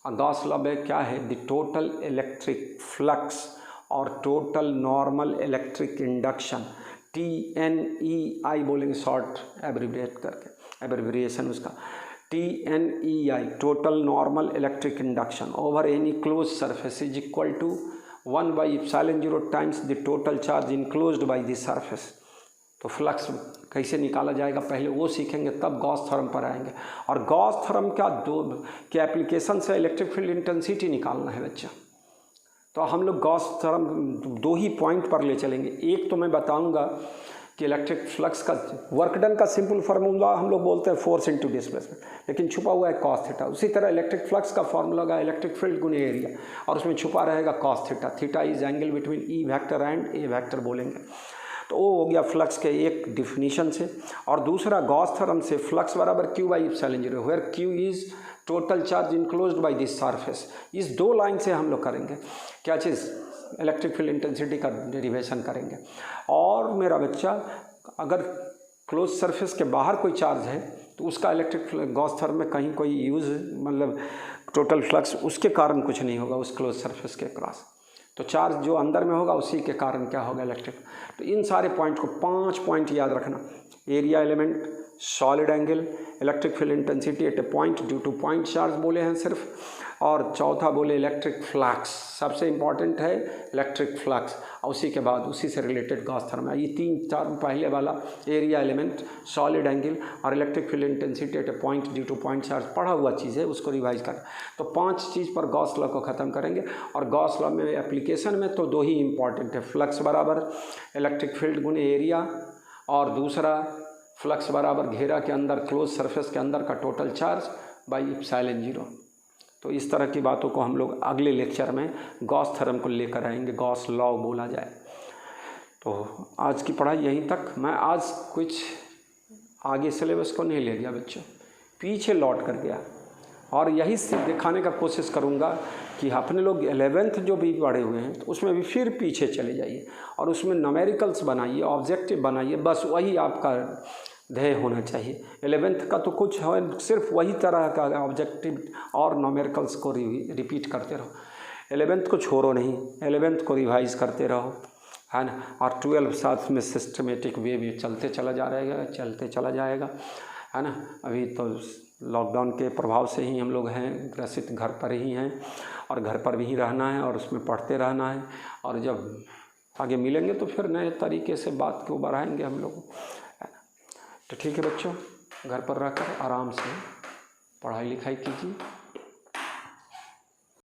S1: और गॉस लॉ में क्या है, द टोटल इलेक्ट्रिक फ्लक्स और total normal electric induction, TNEI बोलेंगे शॉर्ट एब्रिविएट करके, एब्रिविएशन उसका TNEI, total normal electric induction over any close surface is equal to 1/ε0 times the total charge enclosed by the surface. तो flux कैसे निकाला जाएगा पहले वो सीखेंगे, तब गॉस थ्योरम पर आएंगे। और गॉस थ्योरम क्या दो के एप्लीकेशन से इलेक्ट्रिक फील्ड इंटेंसिटी निकालना है बच्चा। तो हम लोग गॉस थ्योरम 2 ही पॉइंट पर ले चलेंगे। एक तो मैं बताऊंगा कि इलेक्ट्रिक फ्लक्स का वर्क डन का सिंपल फार्मूला हम लोग बोलते हैं फोर्स इंटू डिस्प्लेसमेंट, लेकिन छुपा हुआ है कॉस थीटा। उसी तरह इलेक्ट्रिक फ्लक्स का फार्मूला होगा इलेक्ट्रिक फील्ड गुने एरिया, और उसमें छुपा रहेगा cos theta. Theta is angle between E vector and A vector बोलेंगे। तो वो हो गया फ्लक्स के एक डिफिनीशन से। और दूसरा गॉस थ्योरम से फ्लक्स बराबर Q/ε0, where Q is total charge enclosed by this surface. इस 2 लाइन से हम लोग करेंगे क्या चीज़, इलेक्ट्रिक फील्ड इंटेंसिटी का डेरिवेशन करेंगे। और मेरा बच्चा अगर क्लोज सरफेस के बाहर कोई चार्ज है तो उसका इलेक्ट्रिक गॉस थ्योरम में कहीं कोई यूज़ मतलब टोटल फ्लक्स उसके कारण कुछ नहीं होगा उस क्लोज सरफेस के क्रॉस। तो चार्ज जो अंदर में होगा उसी के कारण क्या होगा इलेक्ट्रिक। तो इन सारे पॉइंट को 5 पॉइंट याद रखना, area element, solid angle, electric field intensity eight A point due to point charge बोले हैं सिर्फ, और चौथा बोले इलेक्ट्रिक फ्लक्स, सबसे इंपॉर्टेंट है इलेक्ट्रिक फ्लक्स, और उसी के बाद उसी से रिलेटेड गॉस थ्योरम। ये 3-4 पहले वाला एरिया एलिमेंट, सॉलिड एंगल और electric field intensity eight A point due to point charge पढ़ा हुआ चीज़ है, उसको रिवाइज कर। तो 5 चीज़ पर गॉस लॉ को ख़त्म करेंगे। और गॉस लॉ में एप्लीकेशन में तो 2 ही इंपॉर्टेंट है, फ्लक्स बराबर इलेक्ट्रिक फील्ड गुने एरिया, और दूसरा फ्लक्स बराबर घेरा के अंदर क्लोज सरफेस के अंदर का टोटल चार्ज बाई ε0। तो इस तरह की बातों को हम लोग अगले लेक्चर में गॉस थ्योरम को लेकर आएंगे, गॉस लॉ बोला जाए। तो आज की पढ़ाई यहीं तक। मैं आज कुछ आगे सिलेबस को नहीं ले गया बच्चों, पीछे लौट कर गया, और यही से दिखाने का कोशिश करूँगा कि अपने लोग 11th जो भी पढ़े हुए हैं तो उसमें भी फिर पीछे चले जाइए और उसमें न्यूमेरिकल्स बनाइए, ऑब्जेक्टिव बनाइए, बस वही आपका ध्येय होना चाहिए। 11th का तो कुछ है, सिर्फ वही तरह का ऑब्जेक्टिव और न्यूमेरिकल्स को रिपीट करते रहो। 11th को छोड़ो नहीं, 11th को रिवाइज करते रहो, है ना। और 12 साथ में सिस्टमेटिक वे भी चलते चला जाएगा, है ना। अभी तो लॉकडाउन के प्रभाव से ही हम लोग हैं ग्रसित, घर पर ही हैं और घर पर भी रहना है और उसमें पढ़ते रहना है। और जब आगे मिलेंगे तो फिर नए तरीके से बात को बढ़ाएंगे हम लोग। तो ठीक है बच्चों, घर पर रहकर आराम से पढ़ाई लिखाई कीजिए।